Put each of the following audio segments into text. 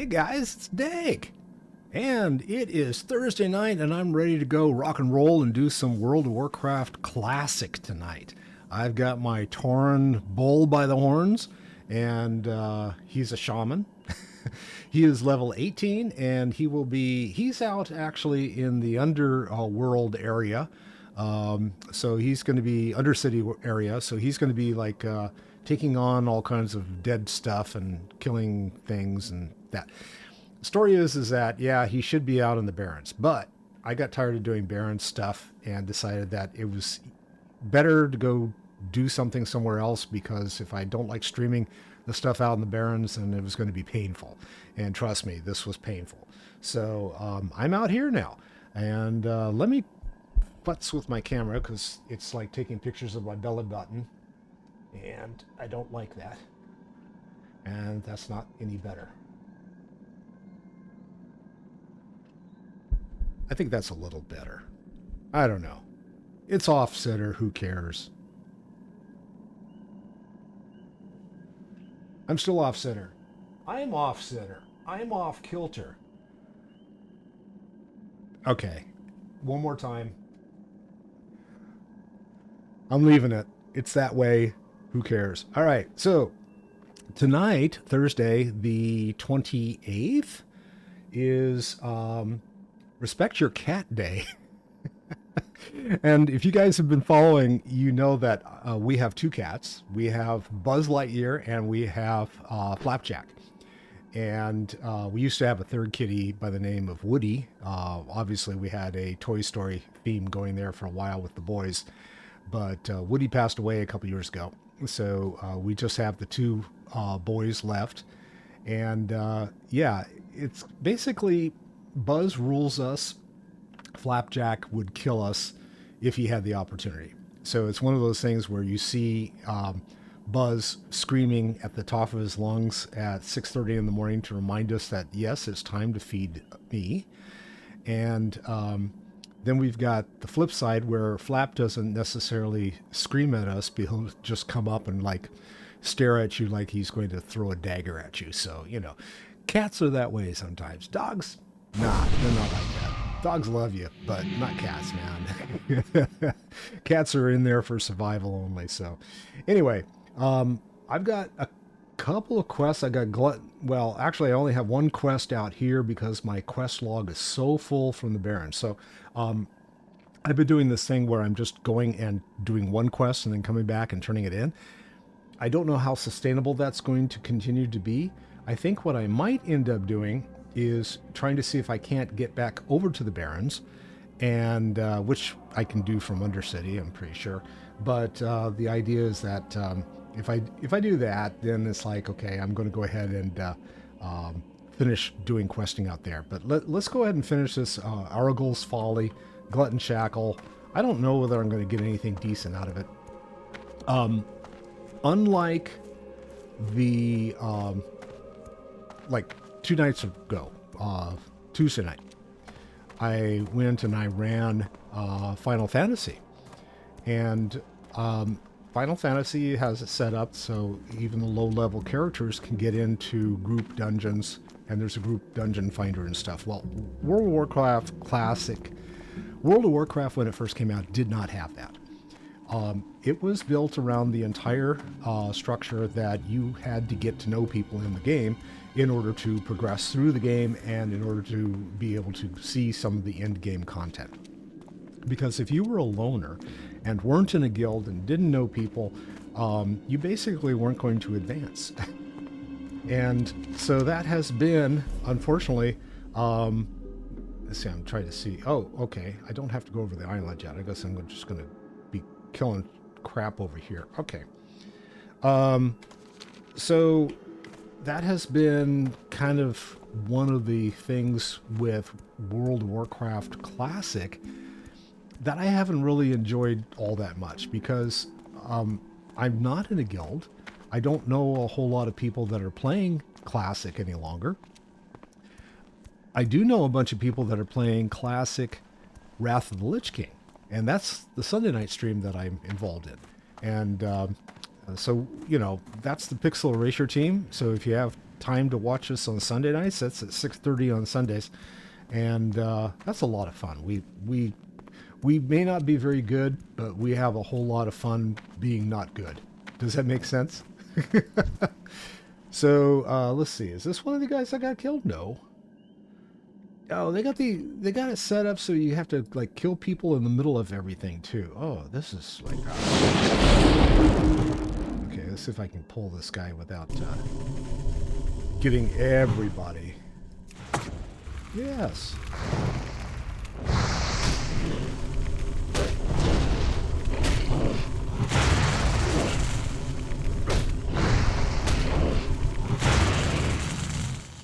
Hey guys, it's Dank. And it is Thursday night, and I'm ready to go rock and roll and do some World of Warcraft Classic tonight. I've got my Tauren bull by the horns, and he's a shaman. He is level 18, and he's out actually in the underworld area. So he's going to be Undercity area, so he's going to be like taking on all kinds of dead stuff and killing things and that. The story is that, yeah, he should be out in the Barrens, but I got tired of doing Barrens stuff and decided that it was better to go do something somewhere else, because if I don't like streaming the stuff out in the Barrens, then it was going to be painful. And trust me, this was painful. So I'm out here now, and let me futz with my camera, because it's like taking pictures of my belly button, and I don't like that. And that's not any better. I think that's a little better. I don't know. It's off-center, who cares? I'm still off-center. I'm off-center. I'm off-kilter. Okay. One more time. I'm leaving it. It's that way. Who cares? All right. So tonight, Thursday, the 28th, is Respect Your Cat Day. And if you guys have been following, you know that we have two cats. We have Buzz Lightyear and we have Flapjack. And we used to have a third kitty by the name of Woody. Obviously, we had a Toy Story theme going there for a while with the boys. But Woody passed away a couple years ago. So we just have the two boys left. And yeah, it's basically Buzz rules us. Flapjack would kill us if he had the opportunity. So it's one of those things where you see Buzz screaming at the top of his lungs at 6:30 in the morning to remind us that, yes, it's time to feed me. And then we've got the flip side where Flap doesn't necessarily scream at us, but he'll just come up and like stare at you like he's going to throw a dagger at you. So, you know, cats are that way sometimes. Dogs, nah, they're not like that. Dogs love you, but not cats, man. Cats are in there for survival only. So anyway, I've got a couple of quests. I got well, actually, I only have one quest out here because my quest log is so full from the Barrens. So I've been doing this thing where I'm just going and doing one quest and then coming back and turning it in. I don't know how sustainable that's going to continue to be. I think what I might end up doing is trying to see if I can't get back over to the Barrens, and which I can do from Undercity, I'm pretty sure. But the idea is that if I do that, then it's like, okay, I'm going to go ahead and finish doing questing out there. But let's go ahead and finish this Aragul's Folly, Glutton Shackle. I don't know whether I'm going to get anything decent out of it. Unlike the like 2 nights ago, Tuesday night, I went and I ran Final Fantasy. And Final Fantasy has it set up so even the low-level characters can get into group dungeons, and there's a group dungeon finder and stuff. Well, World of Warcraft Classic, World of Warcraft, when it first came out, did not have that. It was built around the entire structure that you had to get to know people in the game in order to progress through the game and in order to be able to see some of the end game content. Because if you were a loner and weren't in a guild and didn't know people, you basically weren't going to advance. And so that has been, unfortunately, let's see, I'm trying to see. Oh, okay. I don't have to go over the island yet. I guess I'm just going to be killing crap over here. Okay. So that has been kind of one of the things with World of Warcraft Classic that I haven't really enjoyed all that much, because I'm not in a guild. I don't know a whole lot of people that are playing Classic any longer. I do know a bunch of people that are playing Classic Wrath of the Lich King, and that's the Sunday night stream that I'm involved in. And so, you know, that's the Pixel Erasure team. So if you have time to watch us on Sunday nights. That's at 6:30 on Sundays, and that's a lot of fun. We may not be very good, but we have a whole lot of fun being not good. Does that make sense? So let's see. Is this one of the guys that got killed? No. Oh, they got it set up so you have to like kill people in the middle of everything too. Oh, this is like. Okay, let's see if I can pull this guy without getting everybody. Yes.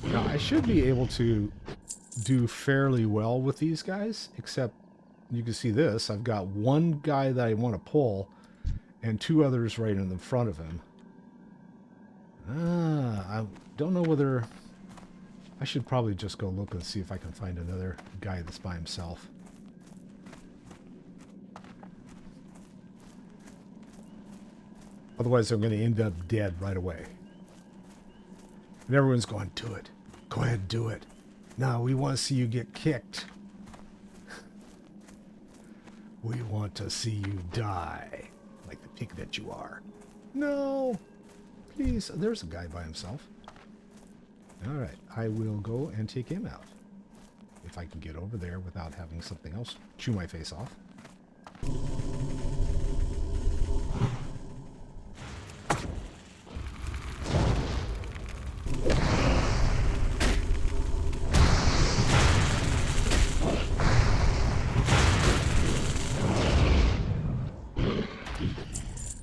Now I should be able to do fairly well with these guys, except you can see this. I've got one guy that I want to pull and two others right in the front of him. I don't know whether I should probably just go look and see if I can find another guy that's by himself. Otherwise I'm going to end up dead right away. And everyone's going, do it. Go ahead and do it. No, we want to see you get kicked. We want to see you die. Like the pig that you are. No. Please. There's a guy by himself. Alright. I will go and take him out. If I can get over there without having something else chew my face off.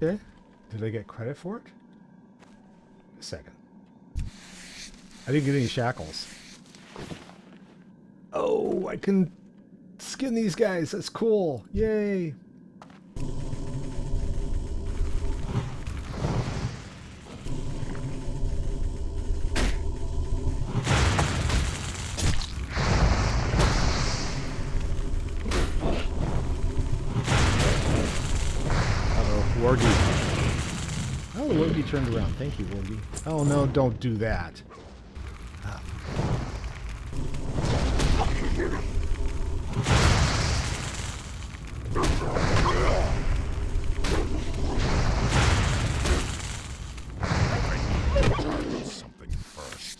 Okay. Did I get credit for it? A second. I didn't get any shackles. Oh, I can skin these guys. That's cool. Yay. Wargie. Oh, Wargie turned around. Thank you, Wargie. Oh, no, don't do that. Something first.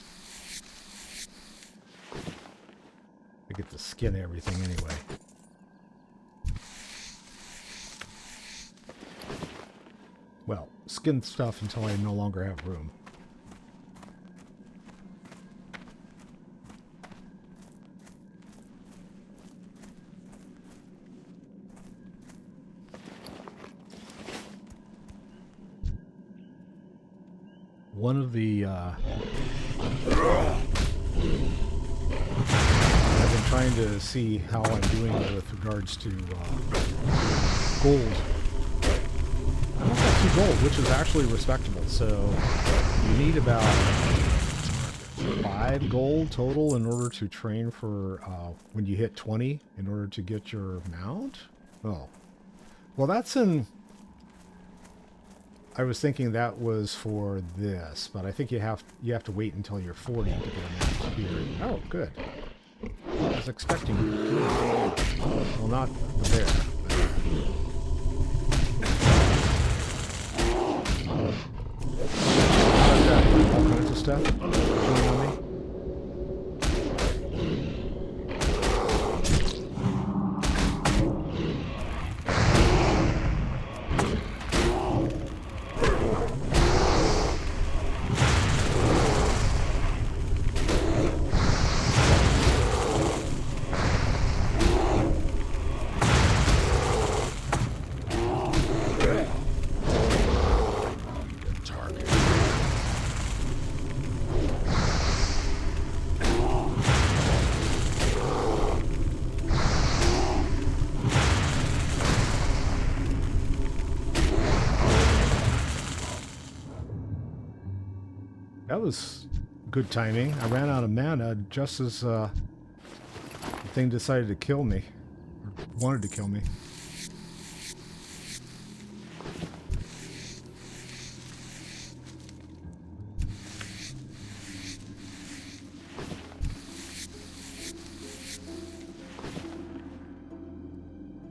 I get to skin everything anyway. Well, skin stuff until I no longer have room. One of the I've been trying to see how I'm doing with regards to gold. I don't got 2 gold, which is actually respectable. So you need about 5 gold total in order to train for when you hit 20 in order to get your mount. Oh, well, that's in. I was thinking that was for this, but I think you have to wait until you're 40 to get a mount here. Oh, good. I was expecting. Well, not the bear. All kinds of stuff showing on me. That was good timing. I ran out of mana just as the thing decided to kill me. Or wanted to kill me.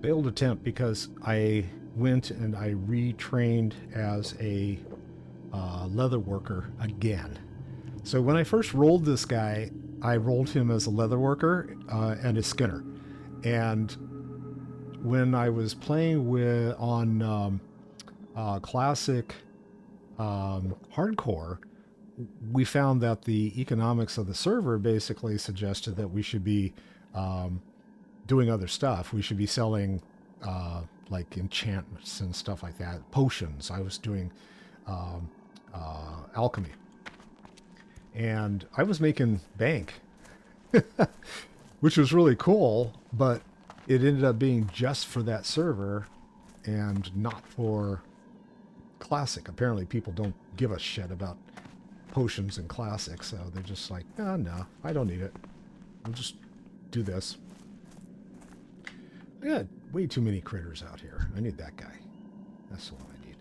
Failed attempt because I went and I retrained as a leather worker again. So when I first rolled this guy, I rolled him as a leather worker and a skinner. And when I was playing with on classic hardcore, we found that the economics of the server basically suggested that we should be doing other stuff. We should be selling like enchantments and stuff like that, potions. I was doing alchemy, and I was making bank, which was really cool, but it ended up being just for that server and not for classic. Apparently people don't give a shit about potions in classic, so they're just like, oh, no, I don't need it. I'll just do this. I got way too many critters out here. I need that guy. That's the one I need.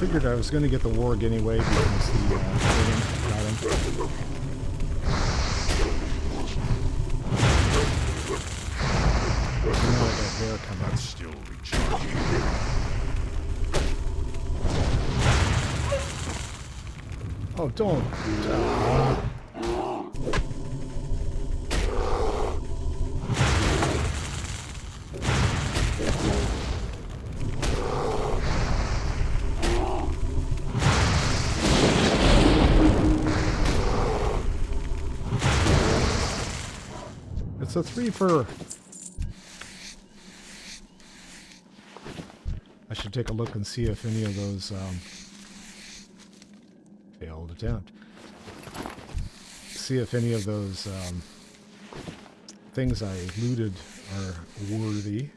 Figured I was going to get the warg anyway because the dragon got him. Now I got bear coming. That's still recharging. Oh, don't. It's a 3-fer. I should take a look and see if any of those failed attempt. See if any of those things I looted are worthy.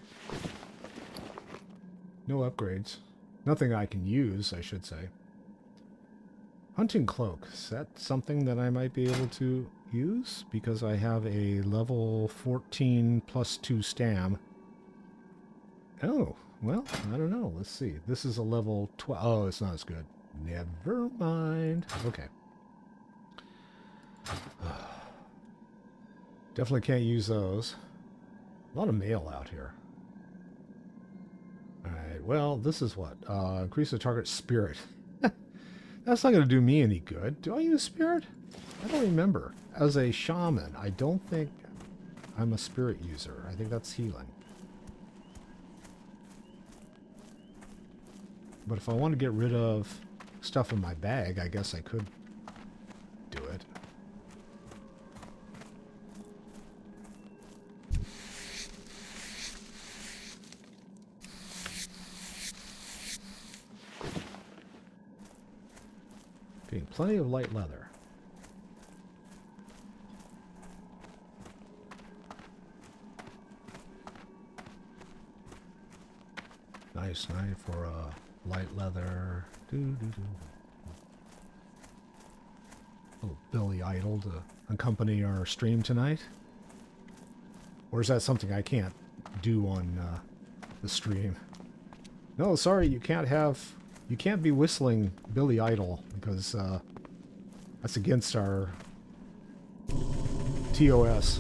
No upgrades. Nothing I can use, I should say. Hunting cloak. Is that something that I might be able to use? Because I have a level 14 plus 2 stam. Oh, well, I don't know. Let's see. This is a level 12. Oh, it's not as good. Never mind. Okay. Definitely can't use those. A lot of mail out here. Alright, well, this is what? Increase the target spirit. That's not going to do me any good. Do I use spirit? I don't remember. As a shaman, I don't think I'm a spirit user. I think that's healing. But if I want to get rid of stuff in my bag, I guess I could do it. Okay, plenty of light leather. Nice knife for light leather. Little Billy Idol to accompany our stream tonight. Or is that something I can't do on the stream? No, sorry, you can't be whistling Billy Idol because that's against our TOS.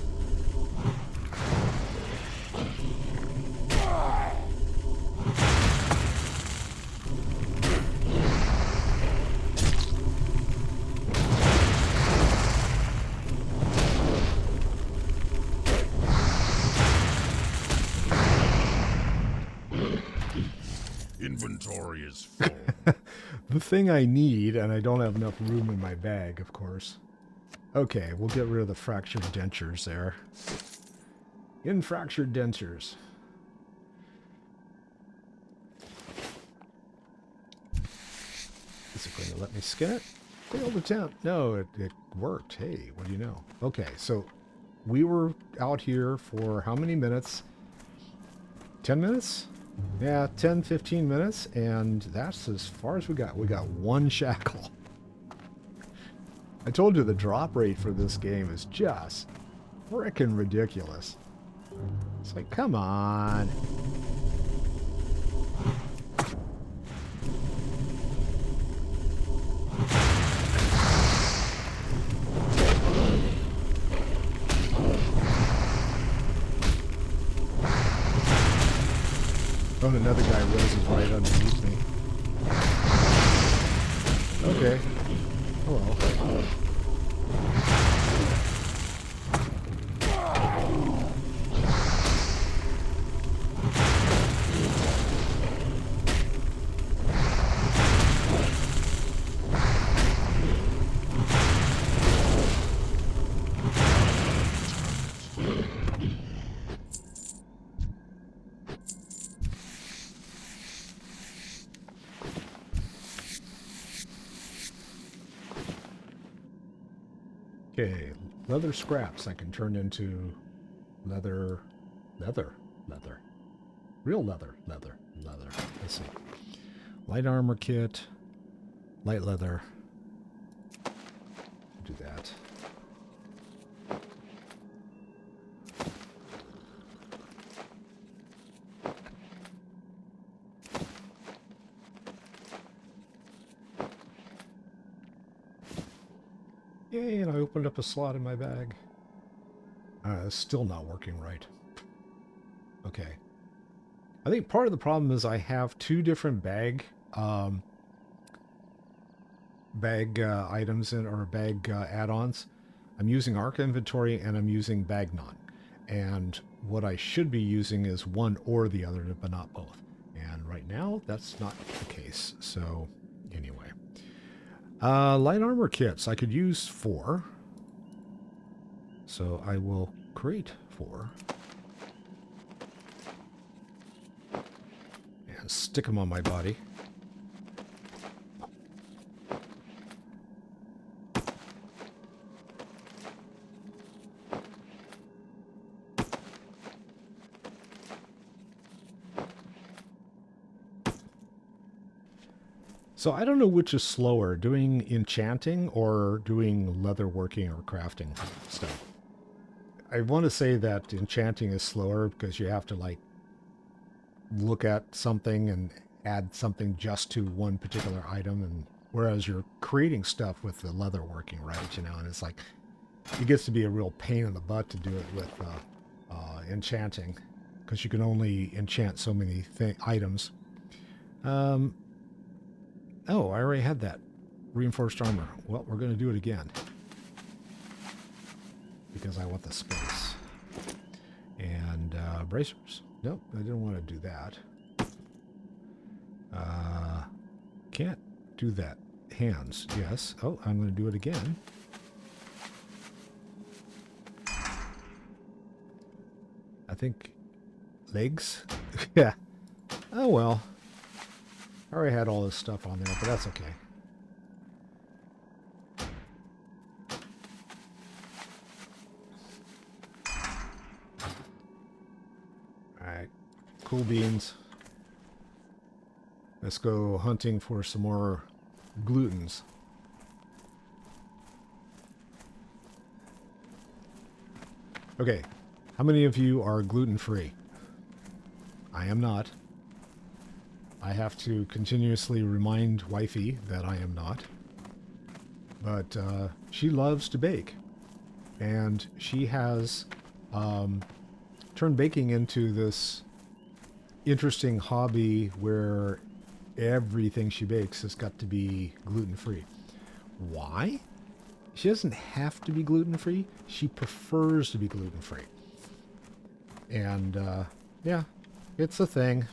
Inventory is full. The thing I need, and I don't have enough room in my bag, of course. Okay, we'll get rid of the fractured dentures there. Fractured dentures. Is it going to let me skin it? Failed attempt. No, it worked. Hey, what do you know? Okay, so we were out here for how many minutes? 10 minutes? Yeah, 10, 15 minutes, and that's as far as we got. We got one shackle. I told you the drop rate for this game is just frickin' ridiculous. It's like, come on. Oh, and another guy roses right underneath me. Okay. Hello. Okay, leather scraps I can turn into leather. Real leather. Let's see. Light armor kit, light leather. Do that. Yay, and I opened up a slot in my bag. It's still not working right. Okay. I think part of the problem is I have two different bag items or bag add-ons. I'm using Arc Inventory and I'm using Bagnon. And what I should be using is one or the other, but not both. And right now, that's not the case. So, anyway. Light armor kits. I could use 4. So I will create 4. And stick them on my body. So I don't know which is slower, doing enchanting or doing leatherworking or crafting stuff. I want to say that enchanting is slower because you have to like look at something and add something just to one particular item, and whereas you're creating stuff with the leatherworking, right? You know, and it's like it gets to be a real pain in the butt to do it with enchanting because you can only enchant so many items. Oh, I already had that. Reinforced armor. Well, we're going to do it again. Because I want the space. And bracers. Nope, I didn't want to do that. Can't do that. Hands, yes. Oh, I'm going to do it again. I think legs? Yeah. Oh, well. I already had all this stuff on there, but that's okay. Alright. Cool beans. Let's go hunting for some more glutens. Okay. How many of you are gluten-free? I am not. I have to continuously remind wifey that I am not. But she loves to bake. And she has turned baking into this interesting hobby where everything she bakes has got to be gluten-free. Why? She doesn't have to be gluten-free. She prefers to be gluten-free. And yeah, it's a thing.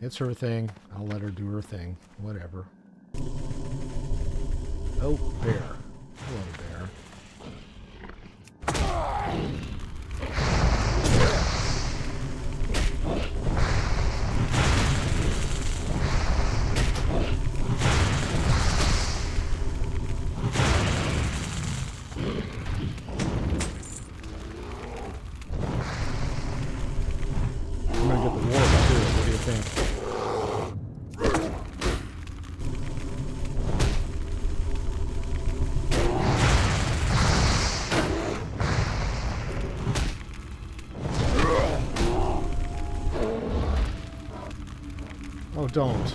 It's her thing. I'll let her do her thing. Whatever. Oh, bear. Hello, bear. I'm gonna get the war too. What do you think? don't.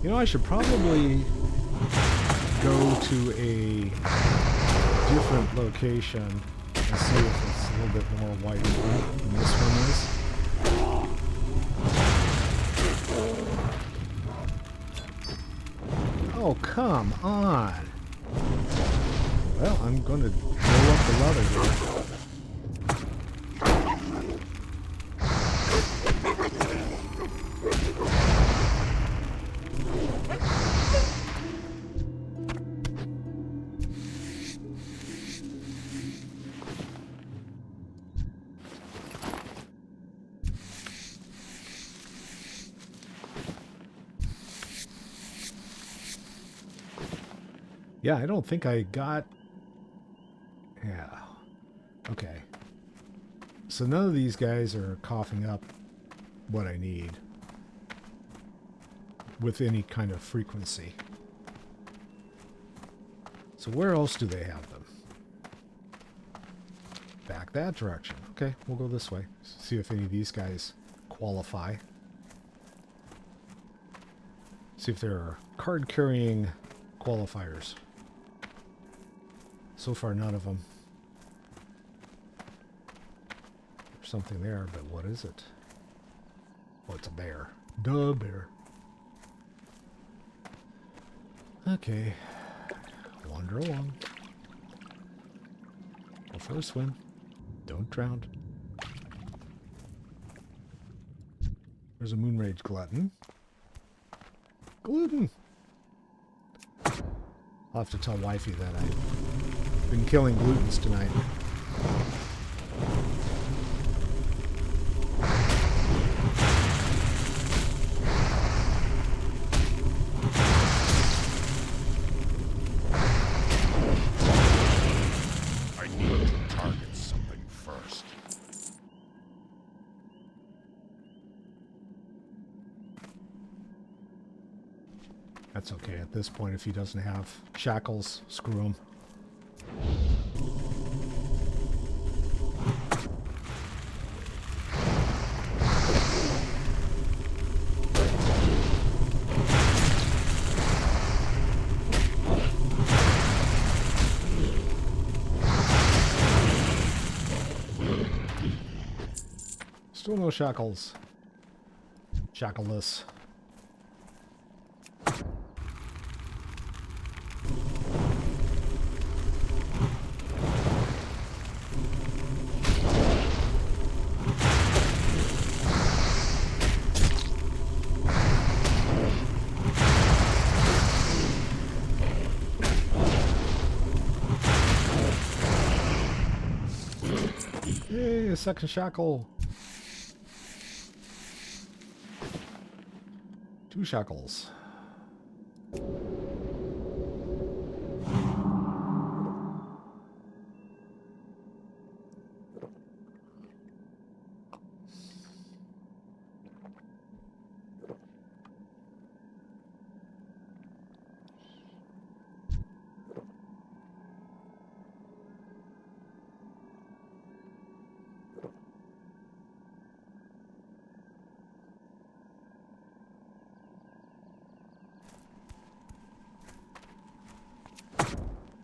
You know, I should probably go to a different location and see if it's a little bit more white than this one is. Oh, come on. Well, I'm going to blow up the ladder here. Yeah, I don't think I got... Yeah. Okay. So none of these guys are coughing up what I need with any kind of frequency. So where else do they have them? Back that direction. Okay, we'll go this way. See if any of these guys qualify. See if there are card-carrying qualifiers. So far, none of them. There's something there, but what is it? Oh, it's a bear. Duh, bear. Okay. Wander along. Go for a swim. Don't drown. There's a Moonrage glutton. Gluten! I'll have to tell wifey that I've been killing glutens tonight. I need to target something first. That's okay at this point. If he doesn't have shackles, screw him. Still no shackles. Shackleless. Yay, a second shackle. 2 shackles.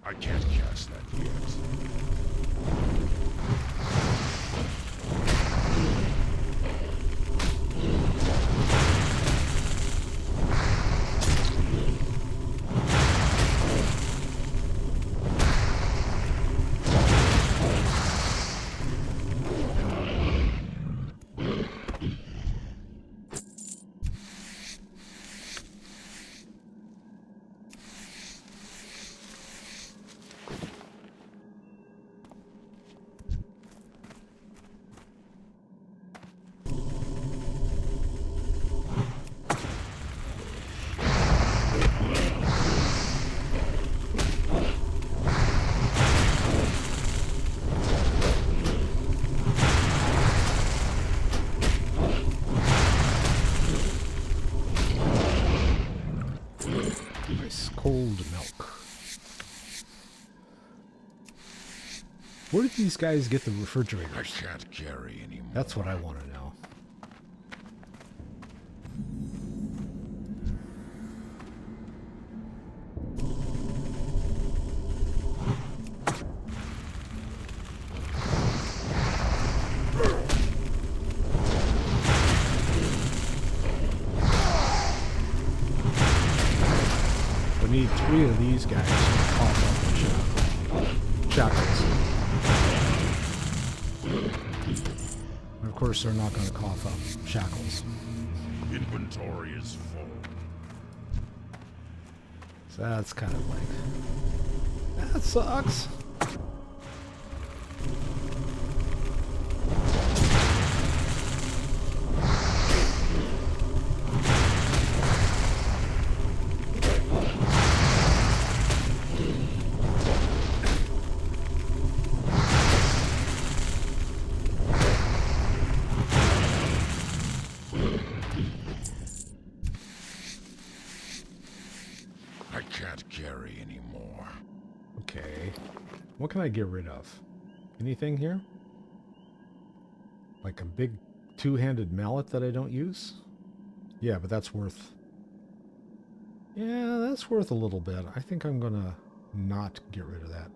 I can't cast that yet. Nice cold milk. Where did these guys get the I refrigerators? can't carry anymore. That's what I want to know. I need 3 of these guys to pop up the shackles. And of course, they're not going to cough up shackles. Inventory is full. So that's kind of like... That sucks. I can't carry anymore. Okay. What can I get rid of? Anything here? Like a big two-handed mallet that I don't use? Yeah, but that's worth... Yeah, that's worth a little bit. I think I'm gonna not get rid of that.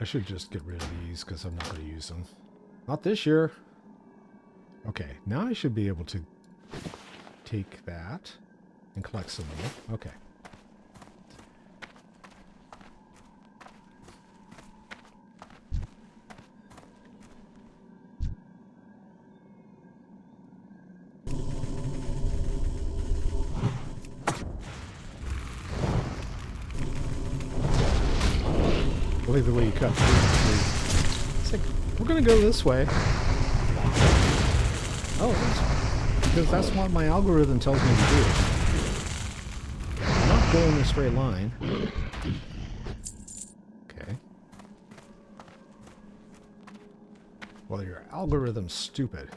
I should just get rid of these because I'm not going to use them. Not this year. Okay, now I should be able to take that and collect some more. Okay. I like the way you cut through. It's like, we're going to go this way. Oh, because that's what my algorithm tells me to do. I'm not going in a straight line. Okay. Well, your algorithm's stupid.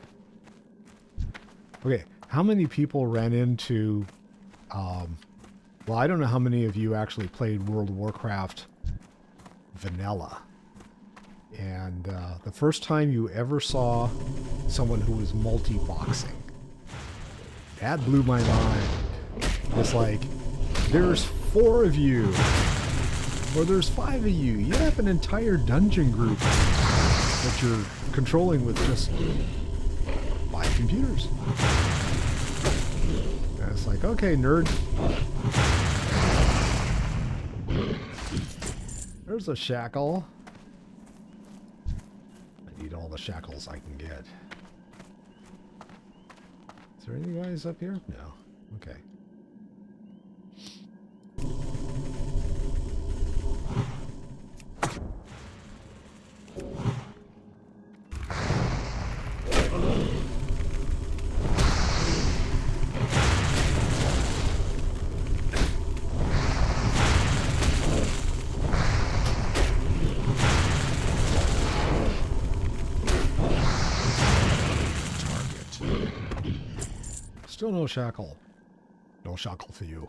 Okay, how many people ran into... well, I don't know how many of you actually played World of Warcraft Vanilla. And the first time you ever saw someone who was multi-boxing, that blew my mind. It's like, there's 4 of you, or there's 5 of you. You have an entire dungeon group that you're controlling with just 5 computers. And it's like, okay, nerd. There's a shackle. I need all the shackles I can get. Is there any guys up here? No. Okay. Still no shackle. No shackle for you.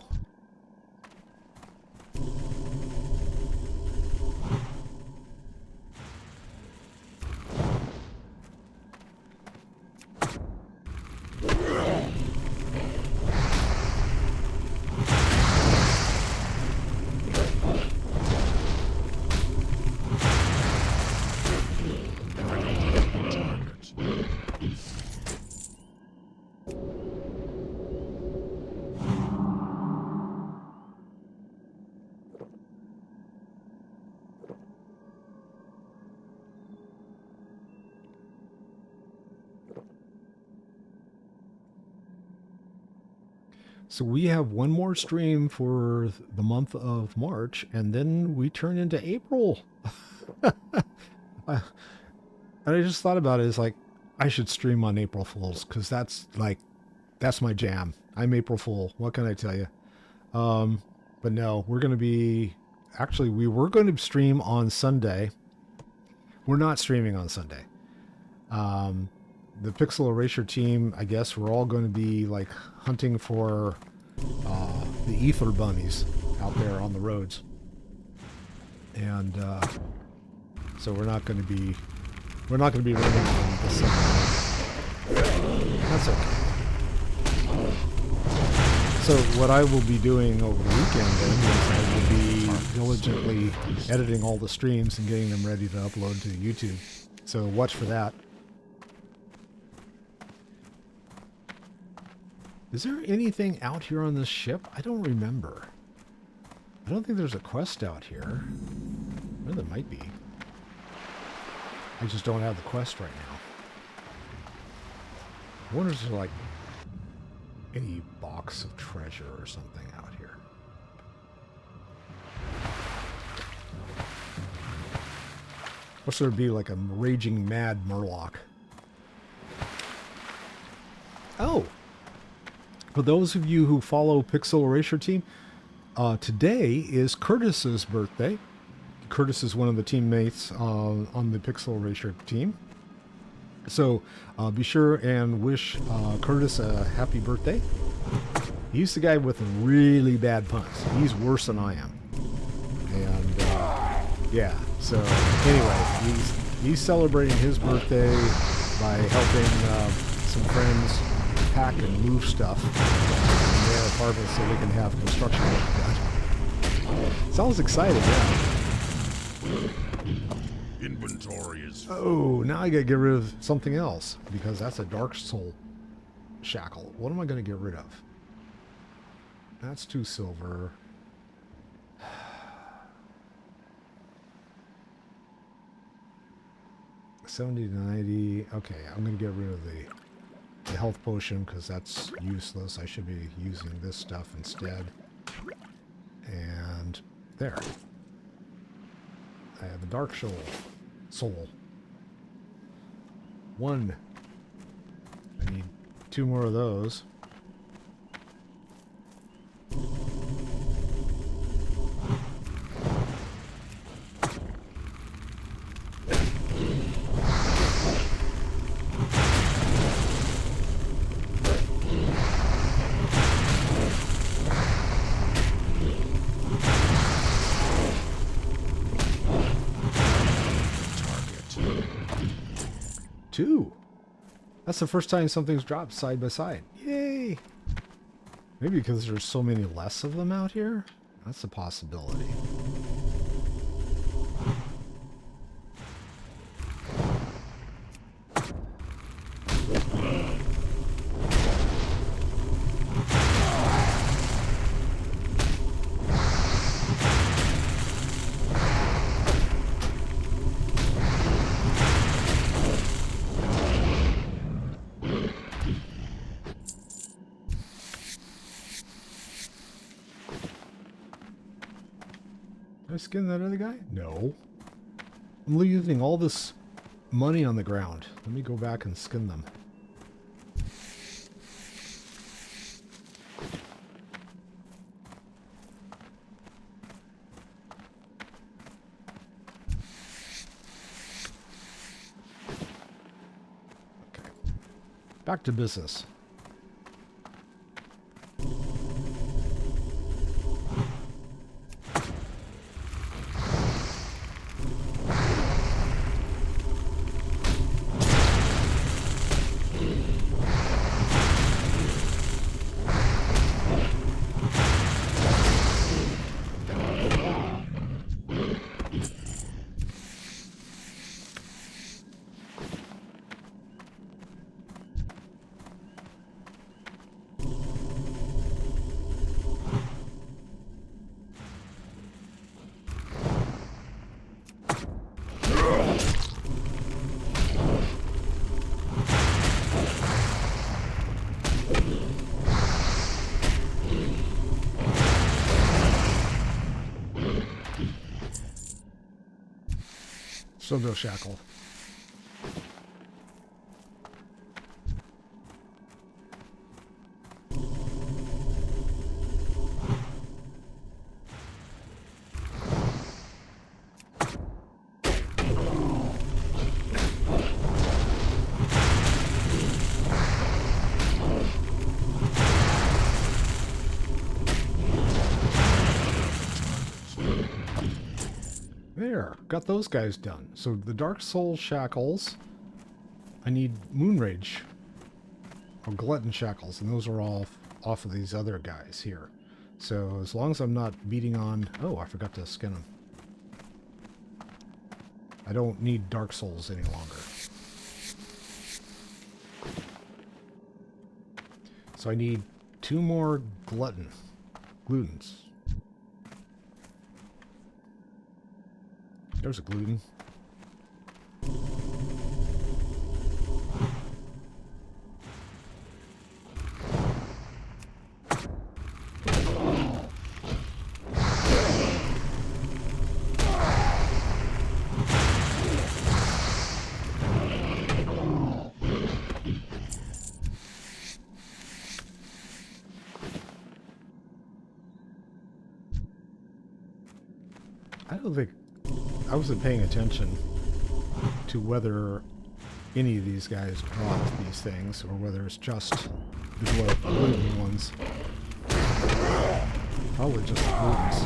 So we have one more stream for the month of March, and then we turn into April. And I just thought about it. It's like, I should stream on April Fools, because that's my jam. I'm April Fool. What can I tell you? But no, we're going to be... Actually, we were going to stream on Sunday. We're not streaming on Sunday. The Pixel Erasure team, I guess, we're all going to be like hunting for the ether bunnies out there on the roads, and so we're not going to be running on this Sunday. That's okay. So what I will be doing over the weekend then is I will be diligently editing all the streams and getting them ready to upload to YouTube. So watch for that. Is there anything out here on this ship? I don't remember. I don't think there's a quest out here. Well, there might be. I just don't have the quest right now. I wonder if there's like any box of treasure or something out here. Or should there be like a raging mad Murloc? Oh! For those of you who follow Pixel Erasure Team, today is Curtis's birthday. Curtis is one of the teammates on the Pixel Erasure team. So be sure and wish Curtis a happy birthday. He's the guy with really bad puns. He's worse than I am. And yeah, so anyway, he's celebrating his birthday by helping some friends pack and move stuff in their apartment so they can have construction work done. Sounds exciting, yeah. Inventory is... Oh, now I gotta get rid of something else because that's a Dark Soul shackle. What am I gonna get rid of? That's 2 silver. $70 to $90. Okay, I'm gonna get rid of the health potion because that's useless. I should be using this stuff instead. And there. I have the Dark Soul. 1. I need 2 more of those. Two. That's the first time something's dropped side by side. Yay! Maybe because there's so many less of them out here? That's a possibility. Did I skin that other guy? No. I'm leaving all this money on the ground. Let me go back and skin them. Okay. Back to business. So go shackle. There, got those guys done. So the Dark Soul shackles, I need Moon Rage or Glutton shackles, and those are all off of these other guys here. So as long as I'm not beating on... Oh, I forgot to skin them. I don't need Dark Souls any longer. So I need 2 more glutens. There's a gluten. I don't think I wasn't paying attention to whether any of these guys dropped these things or whether it's just the gluten ones. Probably just the glutens.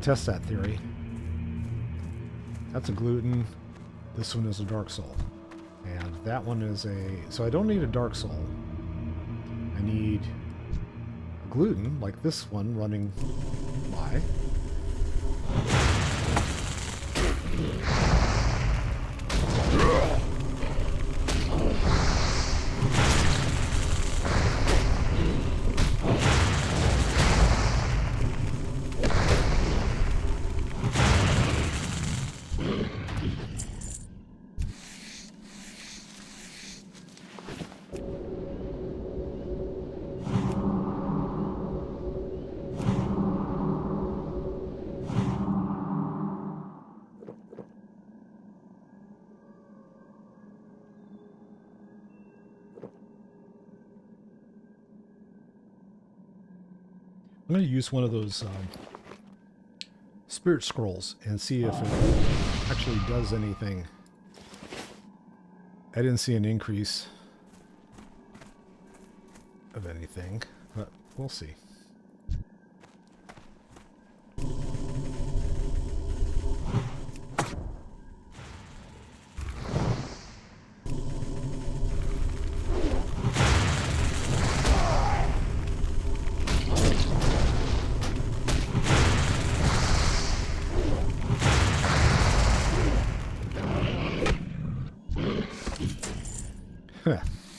Test that theory. That's a gluten. This one is a dark soul. And that one is a... So I don't need a dark soul. I need a gluten, like this one running by. I'm going to use one of those spirit scrolls and see if it actually does anything. I didn't see an increase of anything, but we'll see.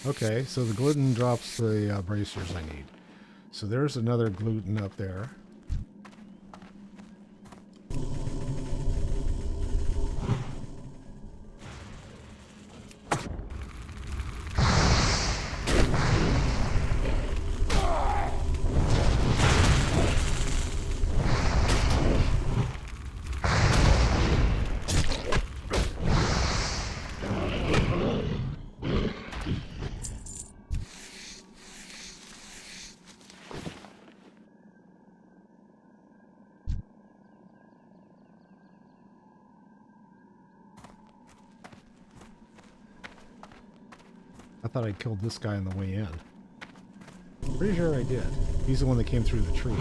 Okay, so the gluten drops the bracers I need. So there's another gluten up there. I thought I killed this guy on the way in. Pretty sure I did. He's the one that came through the tree.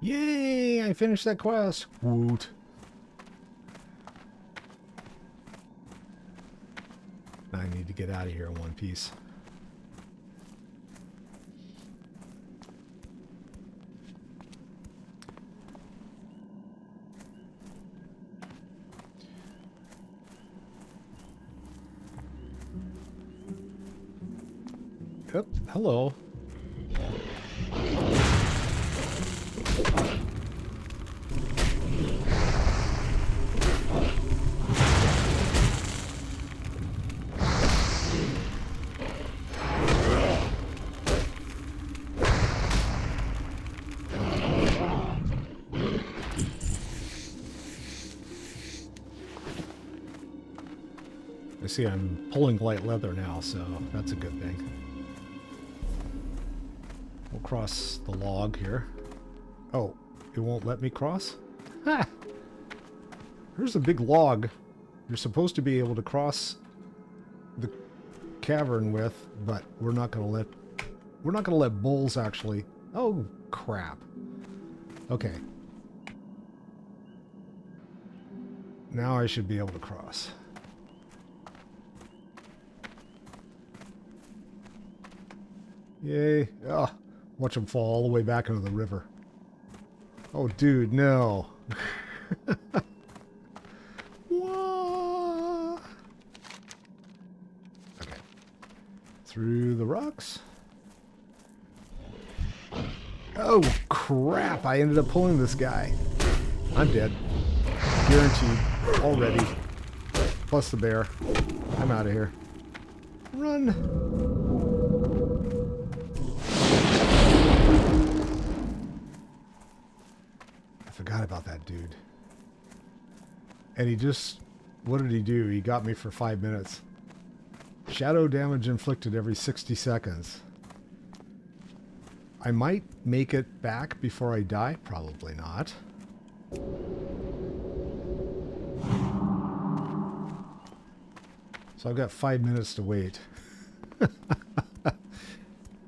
Yay! I finished that quest. Woot. I need to get out of here in one piece. hello. I see I'm pulling light leather now, so that's a good thing. We'll cross the log here. Oh, it won't let me cross? Ha! Here's a big log you're supposed to be able to cross the cavern with, but we're not gonna let bulls actually. Oh crap. Okay. Now I should be able to cross. Yay. Oh, watch him fall all the way back into the river. Oh, dude, no. Whoa. Okay. Through the rocks. Oh, crap. I ended up pulling this guy. I'm dead. Guaranteed. Already. Plus the bear. I'm out of here. Run. I forgot about that dude. And he just... What did he do? He got me for 5 minutes. Shadow damage inflicted every 60 seconds. I might make it back before I die. Probably not. So I've got 5 minutes to wait.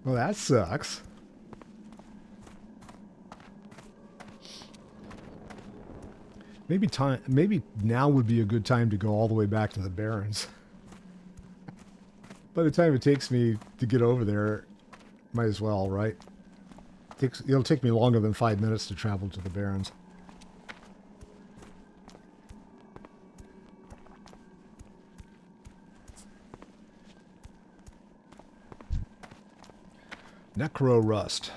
Well, that sucks. Maybe now would be a good time to go all the way back to the Barrens. By the time it takes me to get over there, might as well, right? It'll take me longer than 5 minutes to travel to the Barrens. Necro Rust.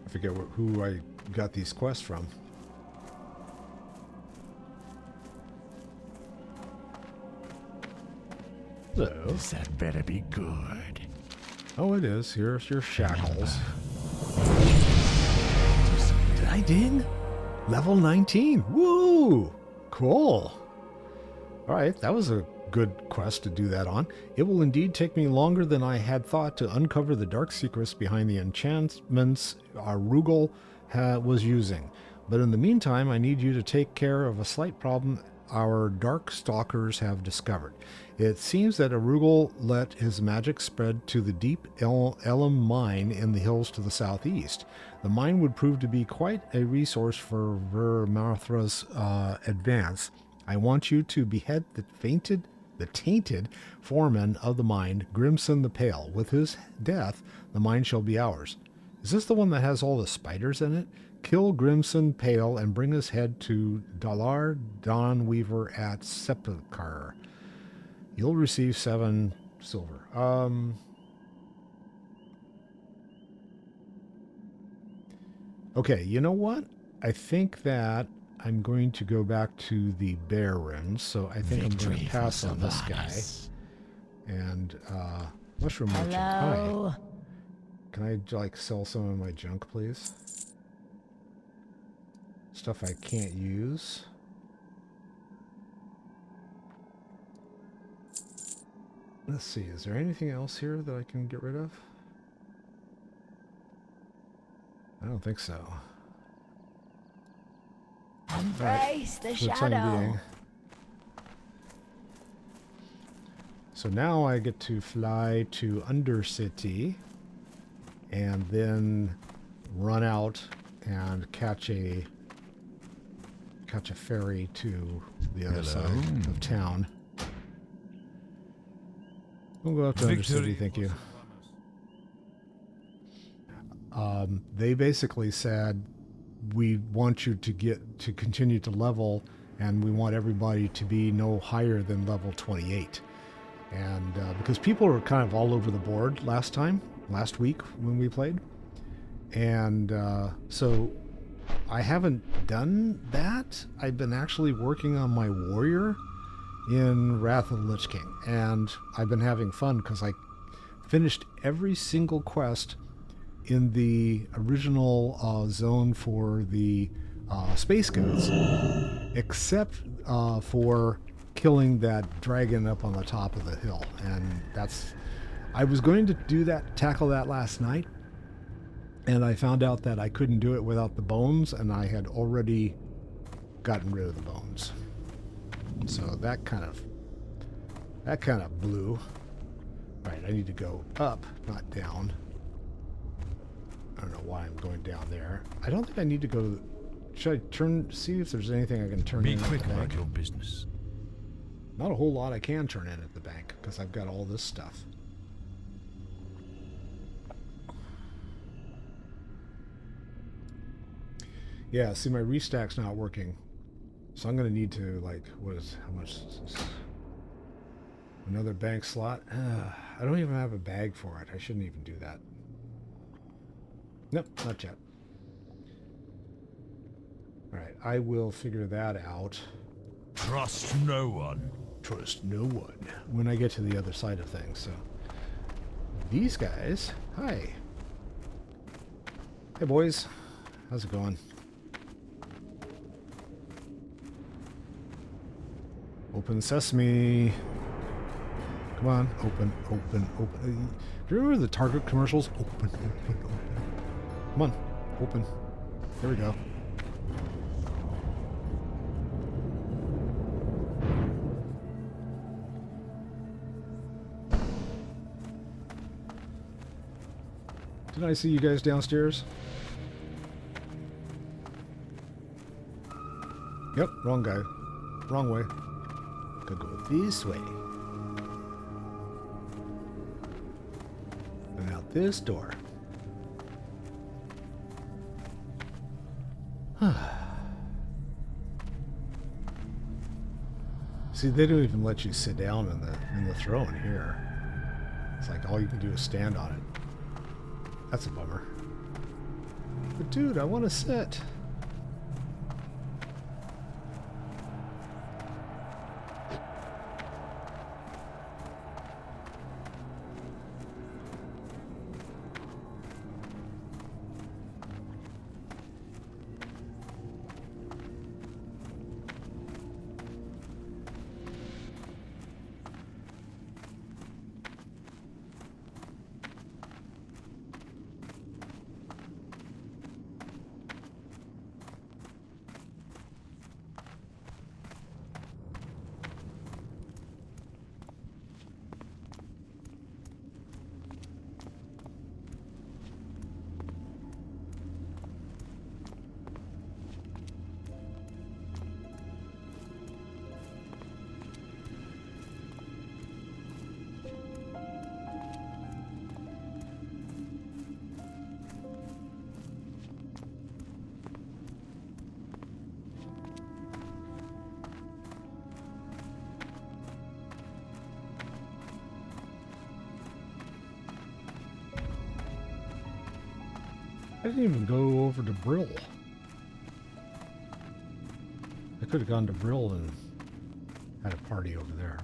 I forget who I got these quests from. So, That better be good. oh, it is. Here's your shackles. Did I ding? Level 19. Woo! Cool. All right, that was a good quest to do that on. It will indeed take me longer than I had thought to uncover the dark secrets behind the enchantments Rugal was using. But in the meantime, I need you to take care of a slight problem our dark stalkers have discovered. It seems that Rugal let his magic spread to the deep Elam mine in the hills to the southeast. The mine would prove to be quite a resource for Vermarthra's advance. I want you to behead the tainted foreman of the mine, Grimson the Pale. With his death, the mine shall be ours. Is this the one that has all the spiders in it? Kill Grimson Pale and bring his head to Dalar Dawnweaver at Sepulchre. You'll receive 7 silver. Okay, you know what? I think that I'm going to go back to the Barrens, so I think I'm going to pass on this guy. And, Mushroom Merchant. Hello? Hi. Can I, like, sell some of my junk, please? Stuff I can't use. Let's see, is there anything else here that I can get rid of? I don't think so. Embrace the For the time shadow. being. So now I get to fly to Undercity and then run out and catch a ferry to the other side of town. We'll go up to Undercity, thank you. They basically said we want you to continue to level, and we want everybody to be no higher than level 28. And because people were kind of all over the board last week when we played. And so I haven't done that. I've been actually working on my warrior in Wrath of the Lich King. And I've been having fun because I finished every single quest in the original zone for the space goods, except for killing that dragon up on the top of the hill. And I was going to tackle that last night, and I found out that I couldn't do it without the bones, and I had already gotten rid of the bones. So that kind of blew. Right, I need to go up, not down. I don't know why I'm going down there. I don't think I need to go. Should I see if there's anything I can turn in? Be quick about your business. Not a whole lot I can turn in at the bank because I've got all this stuff. Yeah, see, my restack's not working. So I'm going to need to, like, how much is this? Another bank slot? I don't even have a bag for it. I shouldn't even do that. Nope, not yet. Alright, I will figure that out. Trust no one. Trust no one. When I get to the other side of things, so. These guys, hi. Hey boys, how's it going? Open sesame. Come on, open. Do you remember the Target commercials? Open. Come on, open. There we go. Did I see you guys downstairs? Yep, wrong guy. Wrong way. Could go this way. And out this door. See, they don't even let you sit down in the throne here. It's like all you can do is stand on it. That's a bummer. But dude, I want to sit. I didn't even go over to Brill. I could have gone to Brill and had a party over there.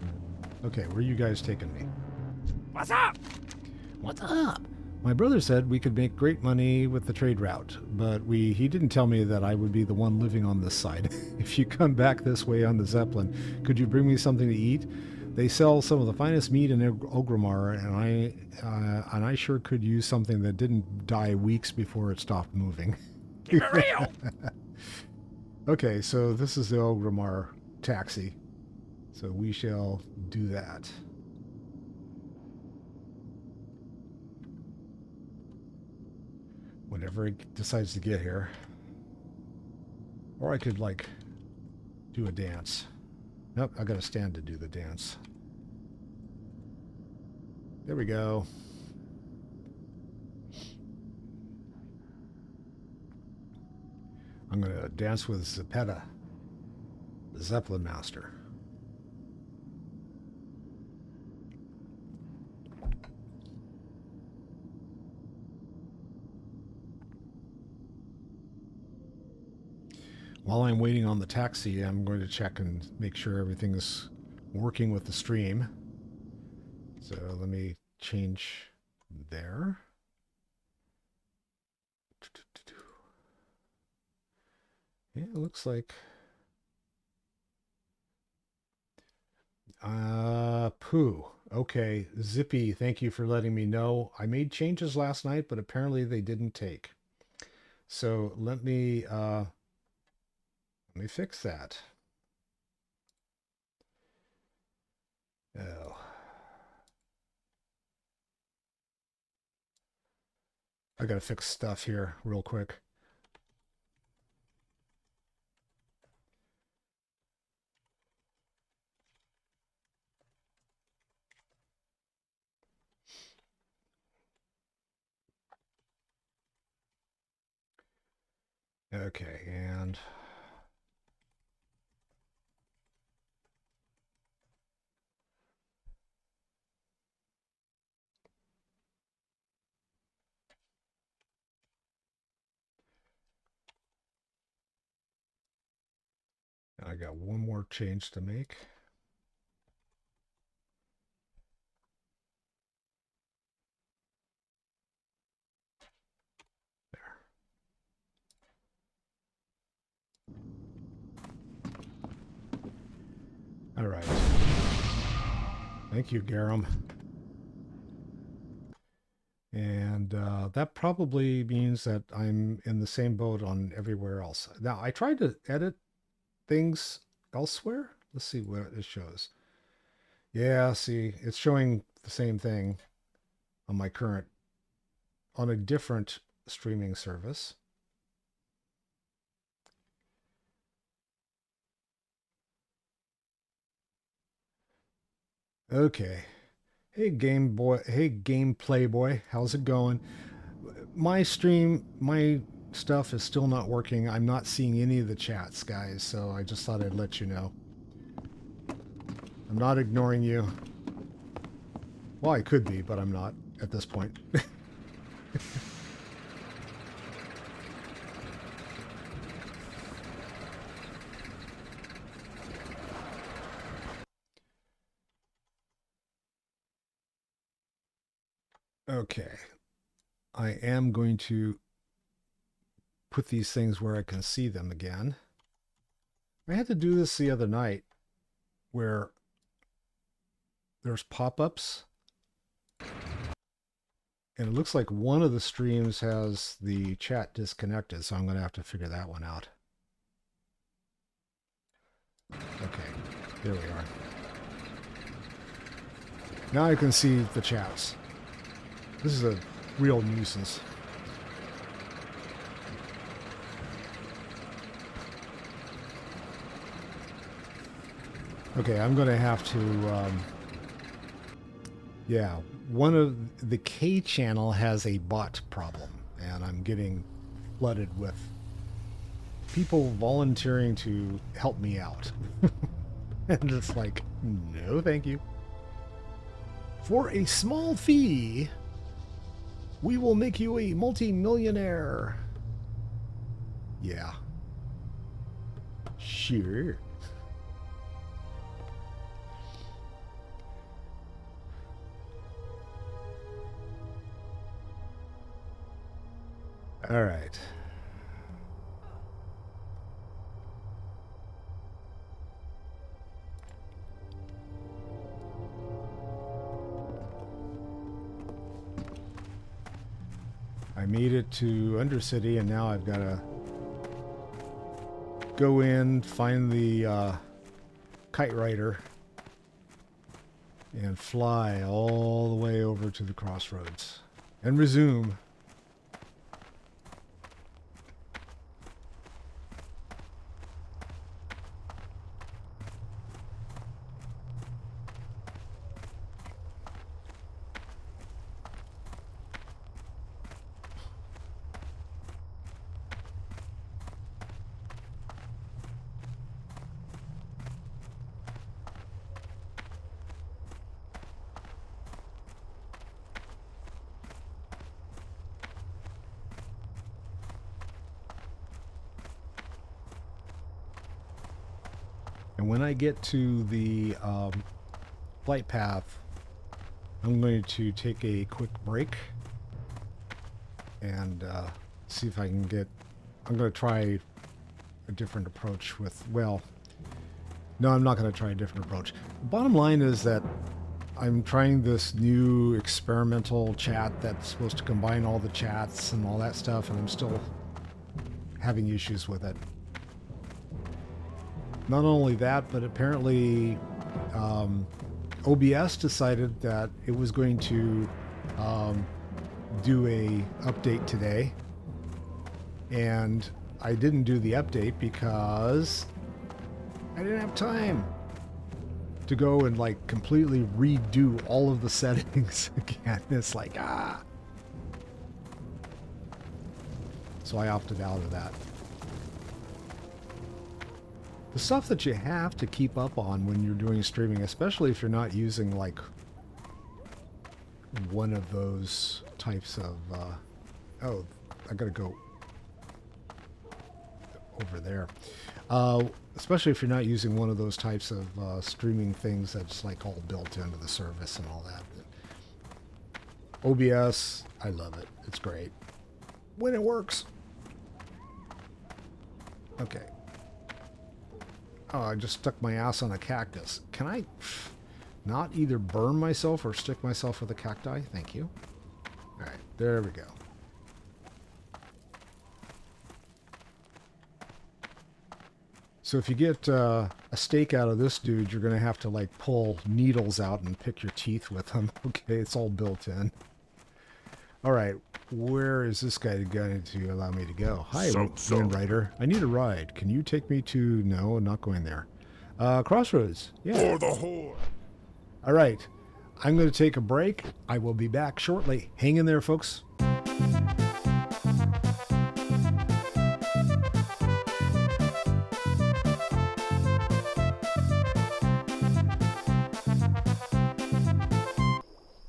Okay, where are you guys taking me? What's up? What's up? My brother said we could make great money with the trade route, but he didn't tell me that I would be the one living on this side. If you come back this way on the Zeppelin, could you bring me something to eat? They sell some of the finest meat in Orgrimmar, and I sure could use something that didn't die weeks before it stopped moving. Keep it real. Okay, so this is the Orgrimmar taxi. So we shall do that. Whenever it decides to get here. Or I could, like, do a dance. Nope, I gotta stand to do the dance. There we go. I'm going to dance with Zepeta, the Zeppelin Master. While I'm waiting on the taxi, I'm going to check and make sure everything is working with the stream. So let me change there. Yeah, it looks like poo. Okay, Zippy, thank you for letting me know. I made changes last night, but apparently they didn't take. So let me fix that. Oh. I gotta fix stuff here real quick. Okay, and I got one more change to make. All right. Thank you, Garum. And that probably means that I'm in the same boat on everywhere else. Now, I tried to edit things elsewhere. Let's see what it shows. Yeah, see, it's showing the same thing on my current, on a different streaming service. Okay. Hey, Game Boy. Hey, Game Playboy. How's it going? My stream, my stuff is still not working. I'm not seeing any of the chats, guys, so I just thought I'd let you know. I'm not ignoring you. Well, I could be, but I'm not at this point. Okay. I am going to put these things where I can see them again. I had to do this the other night where there's pop-ups and it looks like one of the streams has the chat disconnected, so I'm going to have to figure that one out. Okay, here we are. Now I can see the chats. This is a real nuisance. Okay, I'm going to have to, yeah, one of the K channel has a bot problem, and I'm getting flooded with people volunteering to help me out. And it's like, no, thank you. For a small fee, we will make you a multi-millionaire. Yeah. Sure. All right. I made it to Undercity, and now I've got to go in, find the kite rider, and fly all the way over to the crossroads and resume. And when I get to the flight path, I'm going to take a quick break and see if I can get... I'm going to try a different approach with... Well, no, I'm not going to try a different approach. The bottom line is that I'm trying this new experimental chat that's supposed to combine all the chats and all that stuff, and I'm still having issues with it. Not only that, but apparently OBS decided that it was going to do a update today, and I didn't do the update because I didn't have time to go and like completely redo all of the settings again. It's like, so I opted out of that. The stuff that you have to keep up on when you're doing streaming, especially if you're not using like one of those types of oh, I gotta go over there. Especially if you're not using one of those types of streaming things that's like all built into the service and all that. OBS, I love it. It's great when it works. Okay. Oh, I just stuck my ass on a cactus. Can I not either burn myself or stick myself with a cacti? Thank you. All right, there we go. So if you get a steak out of this dude, you're going to have to like pull needles out and pick your teeth with them. Okay, it's all built in. All right, where is this guy going to allow me to go? Hi, Wind Rider. I need a ride. Can you take me to... No, I'm not going there. Crossroads. Yeah. For the horde. All right, I'm going to take a break. I will be back shortly. Hang in there, folks.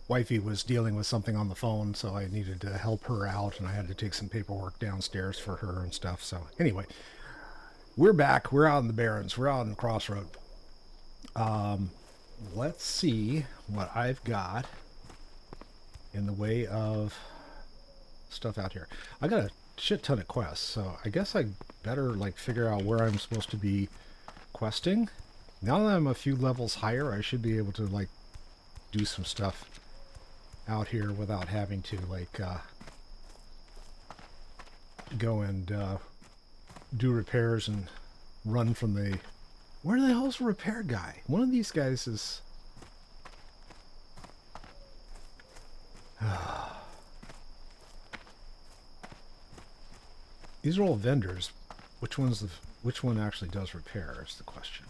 Wifey was dealing with something on the phone, so I needed to help her out, and I had to take some paperwork downstairs for her and stuff. So anyway, we're back. We're out in the Barrens. We're out in the Crossroad. Let's see what I've got in the way of stuff out here. I got a shit ton of quests, so I guess I better like figure out where I'm supposed to be questing. Now that I'm a few levels higher, I should be able to like do some stuff out here without having to like go and do repairs and run from the... Where the hell's the repair guy? One of these guys is... These are all vendors. Which one actually does repair is the question.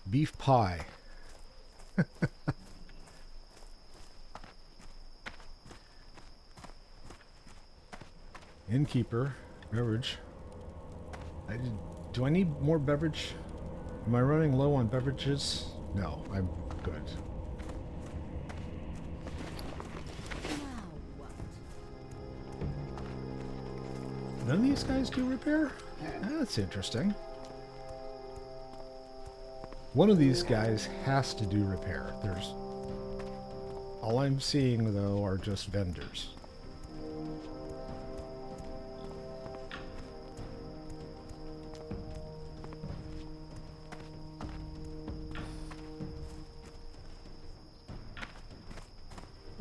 Beef pie. Innkeeper, beverage. Do I need more beverage? Am I running low on beverages? No, I'm good. None of these guys do repair? That's interesting. One of these guys has to do repair. All I'm seeing though are just vendors.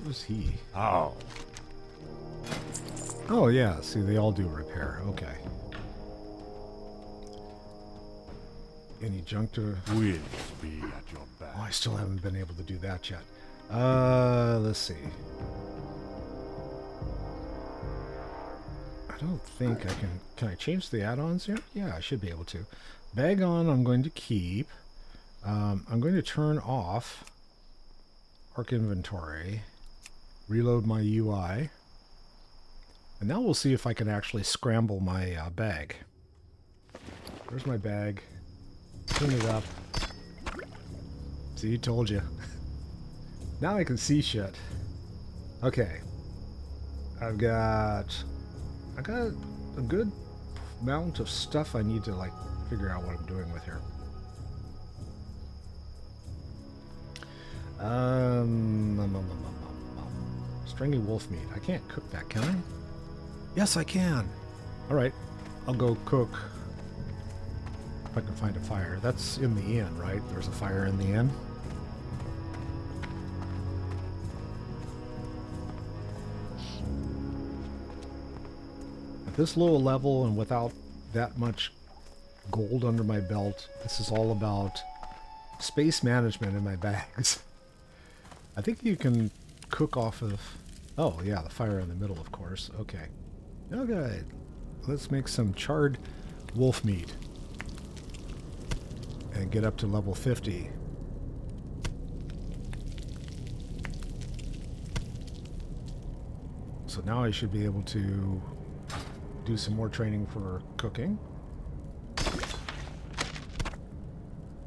Who's he? Oh. Oh yeah, see they all do repair. Okay. Any junk to... Will be at your back. Oh, I still haven't been able to do that yet. Let's see. I don't think I can... Can I change the add-ons here? Yeah, I should be able to. Bag on, I'm going to keep. I'm going to turn off Arc Inventory. Reload my UI. And now we'll see if I can actually scramble my bag. There's my bag. Clean it up. See, told you. Now I can see shit. Okay. I've got a good amount of stuff I need to like figure out what I'm doing with here. Stringy wolf meat. I can't cook that, can I? Yes, I can. All right, I'll go cook. If I can find a fire. That's in the inn, right? There's a fire in the inn. At this low level and without that much gold under my belt, this is all about space management in my bags. I think you can cook off of... Oh, yeah, the fire in the middle, of course. Okay. Okay. Let's make some charred wolf meat. And get up to level 50. So now I should be able to do some more training for cooking.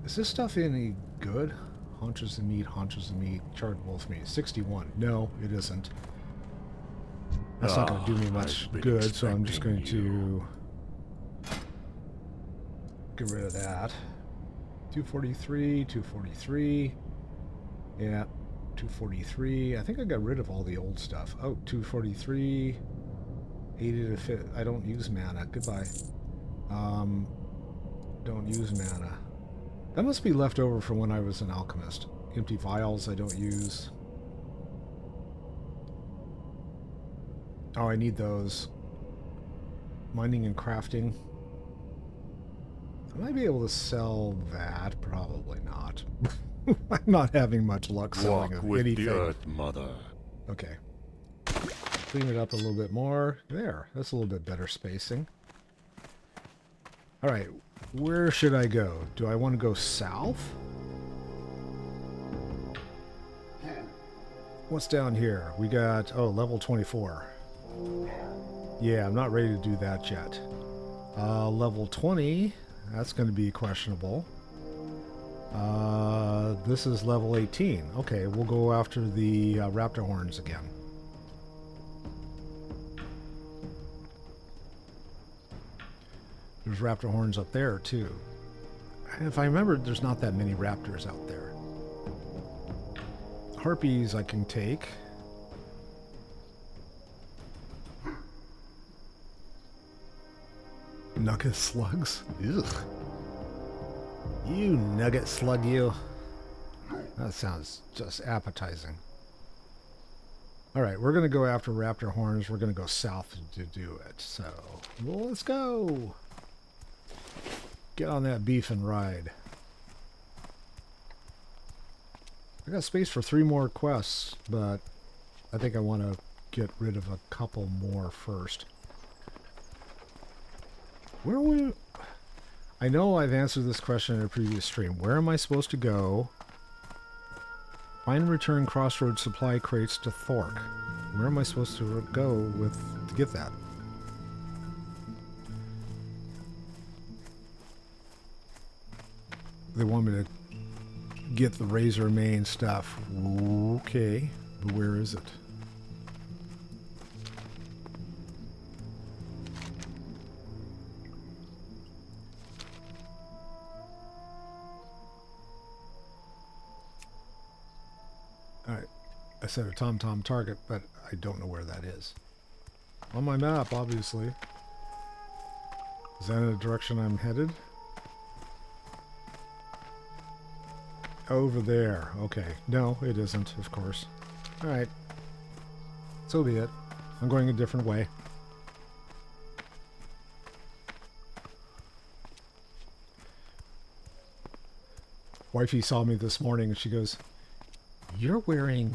Is this stuff any good? Haunches of meat, charred wolf meat. 61. No, it isn't. That's not going to do me much good, so I'm just going to get rid of that. 243, 243. Yeah, 243. I think I got rid of all the old stuff. Oh, 243. 80 to fit. I don't use mana. Goodbye. Don't use mana. That must be left over from when I was an alchemist. Empty vials I don't use. Oh, I need those. Mining and crafting. I might be able to sell that. Probably not. I'm not having much luck selling Walk of with anything. the earth, mother. Okay. Clean it up a little bit more. There. That's a little bit better spacing. Alright. Where should I go? Do I want to go south? What's down here? We got... Oh, level 24. Yeah, I'm not ready to do that yet. Level 20... That's going to be questionable. This is level 18. Okay, we'll go after the raptor horns again. There's raptor horns up there, too. If I remember, there's not that many raptors out there. Harpies I can take. Nugget slugs? Ugh. You nugget slug, you. That sounds just appetizing. Alright, we're going to go after raptor horns. We're going to go south to do it. So, well, let's go. Get on that beef and ride. I got space for 3 more quests, but I think I want to get rid of a couple more first. Where are we? I know I've answered this question in a previous stream. Where am I supposed to go? Find and return crossroads supply crates to Thork. Where am I supposed to go with to get that? They want me to get the razor mane stuff. Okay, but where is it? Alright, I set a TomTom target, but I don't know where that is. On my map, obviously. Is that in the direction I'm headed? Over there. Okay. No, it isn't, of course. Alright. So be it. I'm going a different way. Wifey saw me this morning and she goes, "You're wearing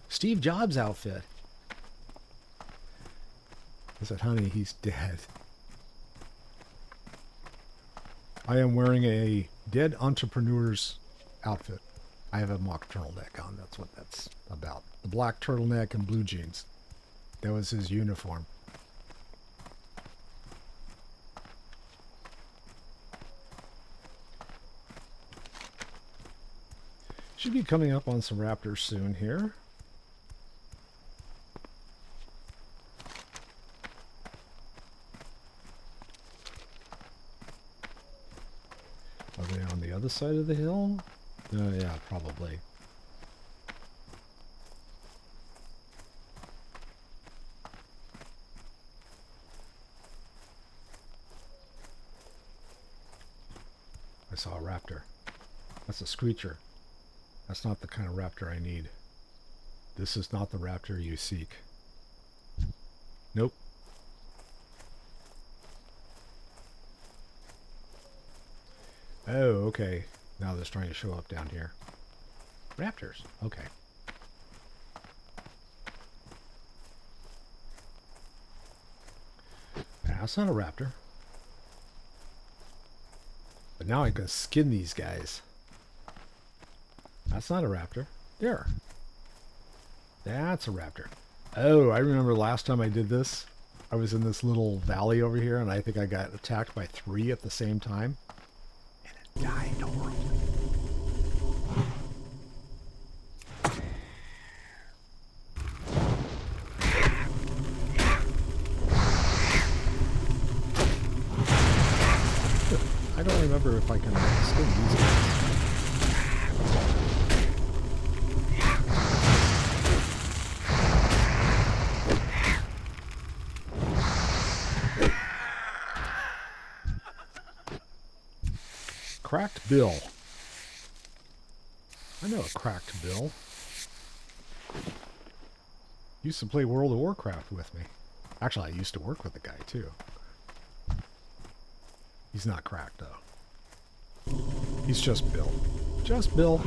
Steve Jobs' outfit." I said, "Honey, he's dead." I am wearing a dead entrepreneur's outfit. I have a mock turtleneck on. That's what that's about. The black turtleneck and blue jeans. That was his uniform. Should be coming up on some raptors soon here. Are they on the other side of the hill? Yeah, probably. I saw a raptor. That's a screecher. That's not the kind of raptor I need. This is not the raptor you seek. Nope. Oh, okay. Now they're trying to show up down here. Raptors. Okay. That's not a raptor. But now I can skin these guys. That's not a raptor. There. That's a raptor. Oh, I remember last time I did this. I was in this little valley over here, and I think I got attacked by 3 at the same time. And it died horribly. I don't remember if I can skin these guys. Cracked Bill. I know a cracked Bill. Used to play World of Warcraft with me. Actually, I used to work with the guy too. He's not cracked though. He's just Bill. Just Bill.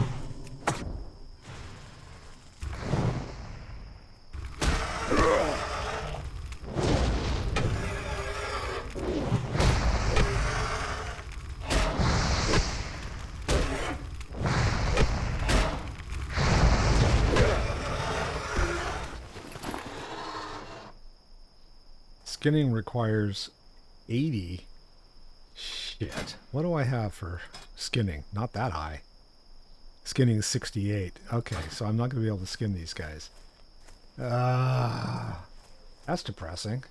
Skinning requires 80. Shit. What do I have for skinning? Not that high. Skinning is 68. Okay, so I'm not going to be able to skin these guys. That's depressing.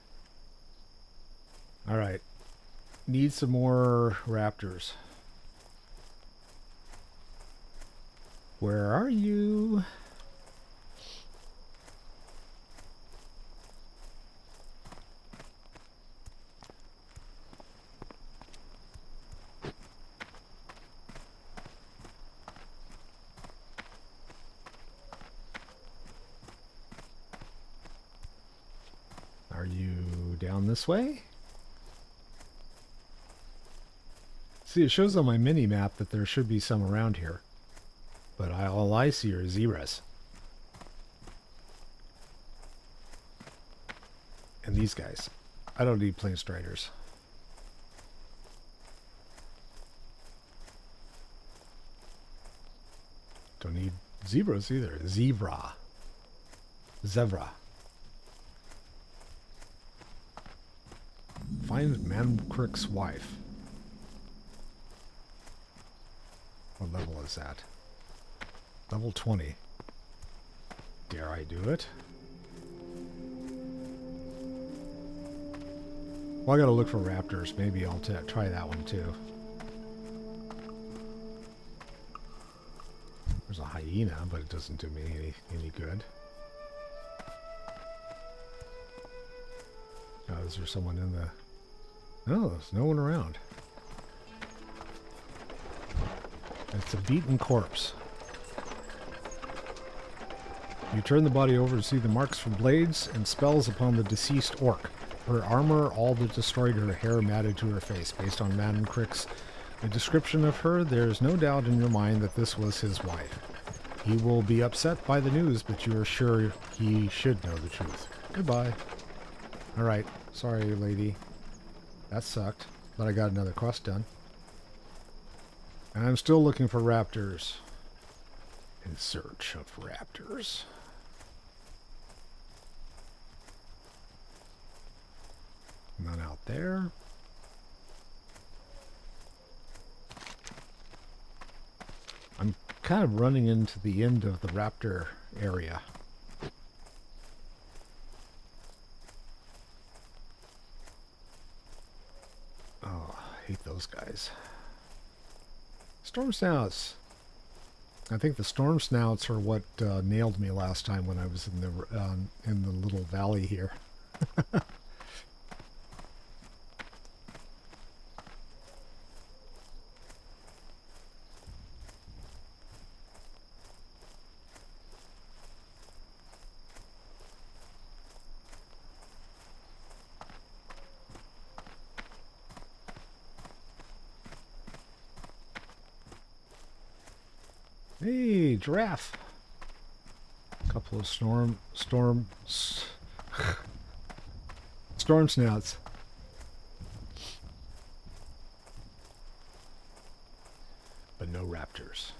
Alright. Need some more raptors. Where are you? Are you down this way? See, it shows on my mini map that there should be some around here. But all I see are zebras. And these guys. I don't need plain striders. Don't need zebras either. Zebra. Zebra. Find Mancrick's wife. What level is that? Level 20. Dare I do it? Well, I gotta look for raptors. Maybe I'll try that one too. There's a hyena, but it doesn't do me any good. Oh, is there someone in the... No, there's no one around. It's a beaten corpse. You turn the body over to see the marks from blades and spells upon the deceased orc. Her armor all but destroyed her hair matted to her face. Based on Mancrick's description of her, there's no doubt in your mind that this was his wife. He will be upset by the news, but you are sure he should know the truth. Goodbye. Alright, sorry lady. That sucked, but I got another quest done. And I'm still looking for raptors. In search of raptors. None out there. I'm kind of running into the end of the raptor area. Oh, I hate those guys. Storm snouts. I think the storm snouts are what nailed me last time when I was in the little valley here. Hey, giraffe. Couple of storm snouts. But no raptors.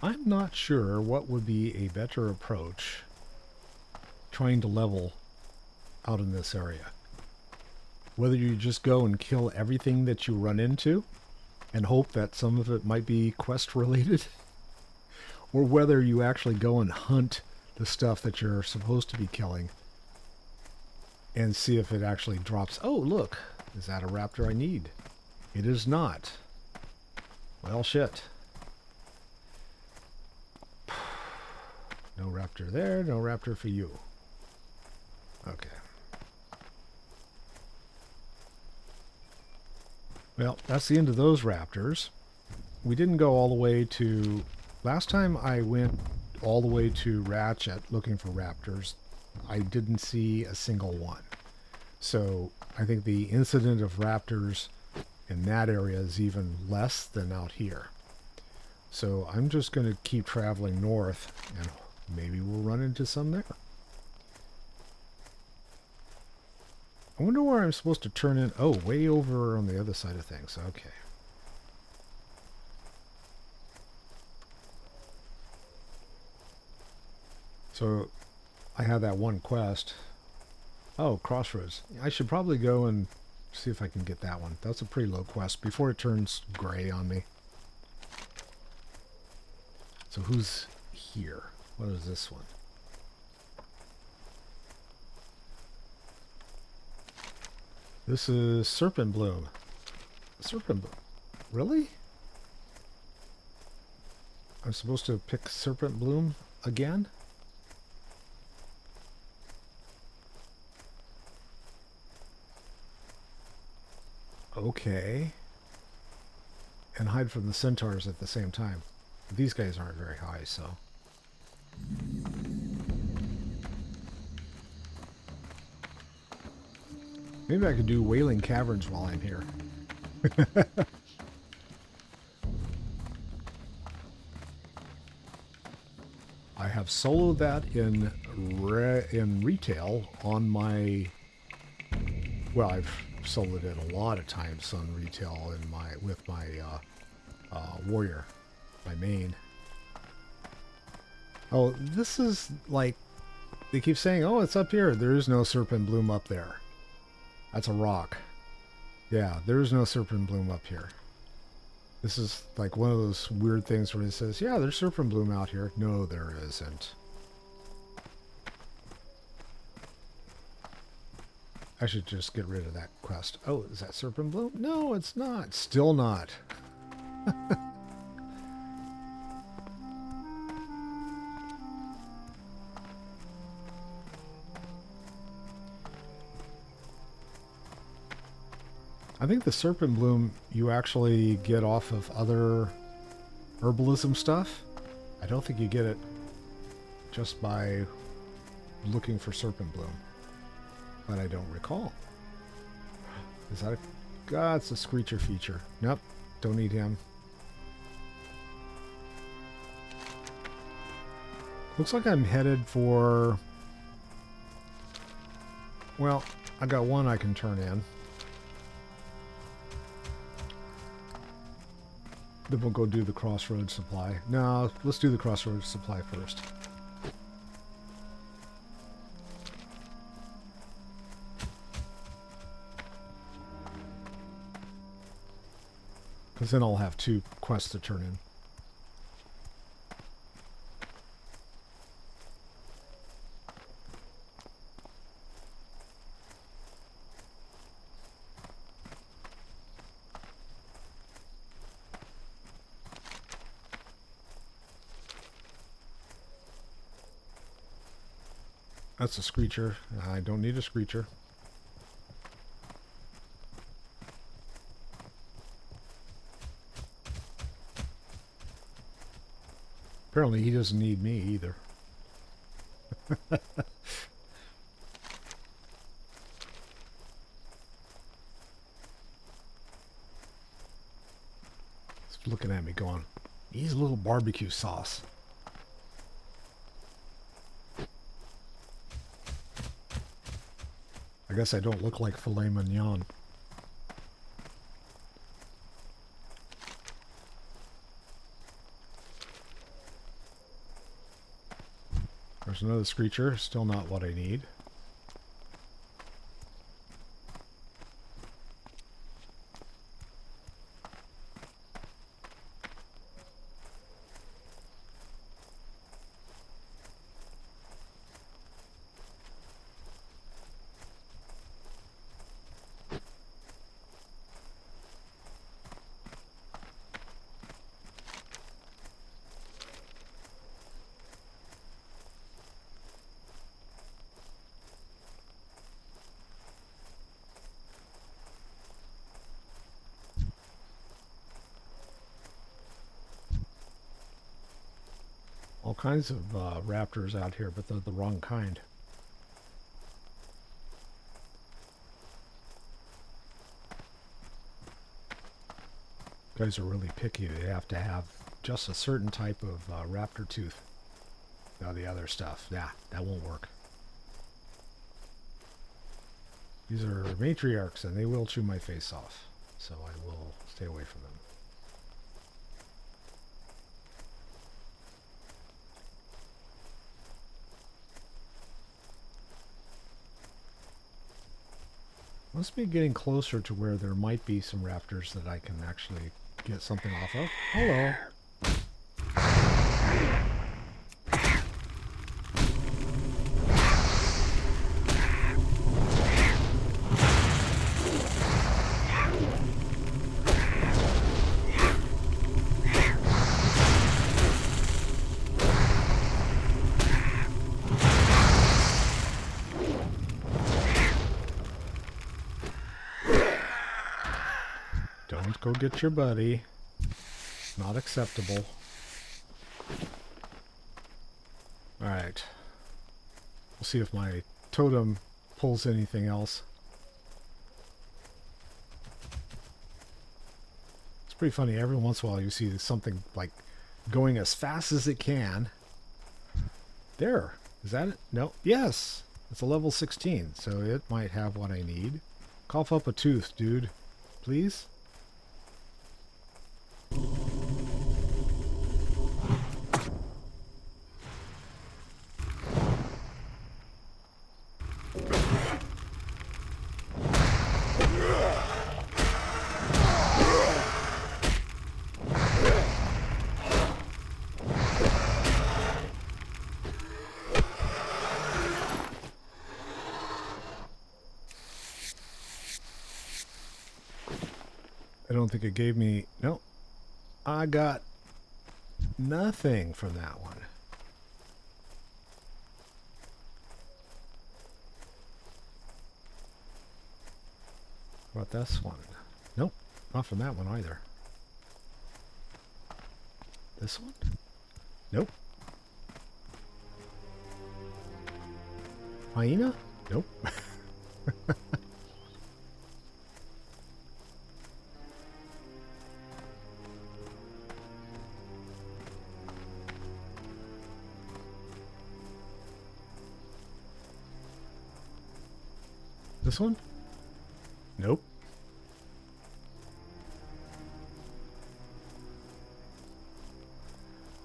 I'm not sure what would be a better approach trying to level out in this area. Whether you just go and kill everything that you run into and hope that some of it might be quest related, or whether you actually go and hunt the stuff that you're supposed to be killing and see if it actually drops. Oh, look, is that a raptor I need? It is not. Well, shit. No raptor there, no raptor for you. Okay. Well, that's the end of those raptors. We didn't go all the way to... Last time I went all the way to Ratchet looking for raptors, I didn't see a single one. So I think the incident of raptors in that area is even less than out here. So I'm just going to keep traveling north and maybe we'll run into some there. I wonder where I'm supposed to turn in. Oh, way over on the other side of things. Okay. So I have that one quest. Oh, Crossroads. I should probably go and see if I can get that one. That's a pretty low quest before it turns gray on me. So who's here? What is this one? This is Serpent Bloom. Serpent Bloom. Really? I'm supposed to pick Serpent Bloom again? Okay. And hide from the centaurs at the same time. These guys aren't very high, so... Maybe I could do Wailing Caverns while I'm here. I have soloed that in retail on my... Well, I've soloed it a lot of times on retail in with my warrior, my main. Oh, this is like... They keep saying, oh, it's up here. There is no Serpent Bloom up there. That's a rock. Yeah, there is no Serpent Bloom up here. This is like one of those weird things where it says, yeah, there's Serpent Bloom out here. No, there isn't. I should just get rid of that quest. Oh, is that Serpent Bloom? No, it's not. Still not. I think the Serpent Bloom you actually get off of other herbalism stuff. I don't think you get it just by looking for Serpent Bloom. But I don't recall. Is that a... God, it's a Screecher feature. Nope, don't need him. Looks like I'm headed for... Well, I got one I can turn in. Then we'll go do the crossroads supply. No, let's do the crossroads supply first. Because then I'll have 2 quests to turn in. That's a screecher. I don't need a screecher. Apparently he doesn't need me either. He's looking at me going, he's a little barbecue sauce. I guess I don't look like filet mignon. There's another screecher, still not what I need. All kinds of raptors out here, but they're the wrong kind. Guys are really picky. They have to have just a certain type of raptor tooth. Now the other stuff, yeah, that won't work. These are matriarchs and they will chew my face off. So I will stay away from them. Must be getting closer to where there might be some raptors that I can actually get something off of. Hello. Don't go get your buddy. Not acceptable. Alright. We'll see if my totem pulls anything else. It's pretty funny. Every once in a while you see something like going as fast as it can. There. Is that it? No. Yes. It's a level 16, so it might have what I need. Cough up a tooth, dude. Please? I don't think it gave me... No. I got nothing from that one. How about this one? Nope. Not from that one either. This one? Nope. Hyena? Nope. This one? Nope.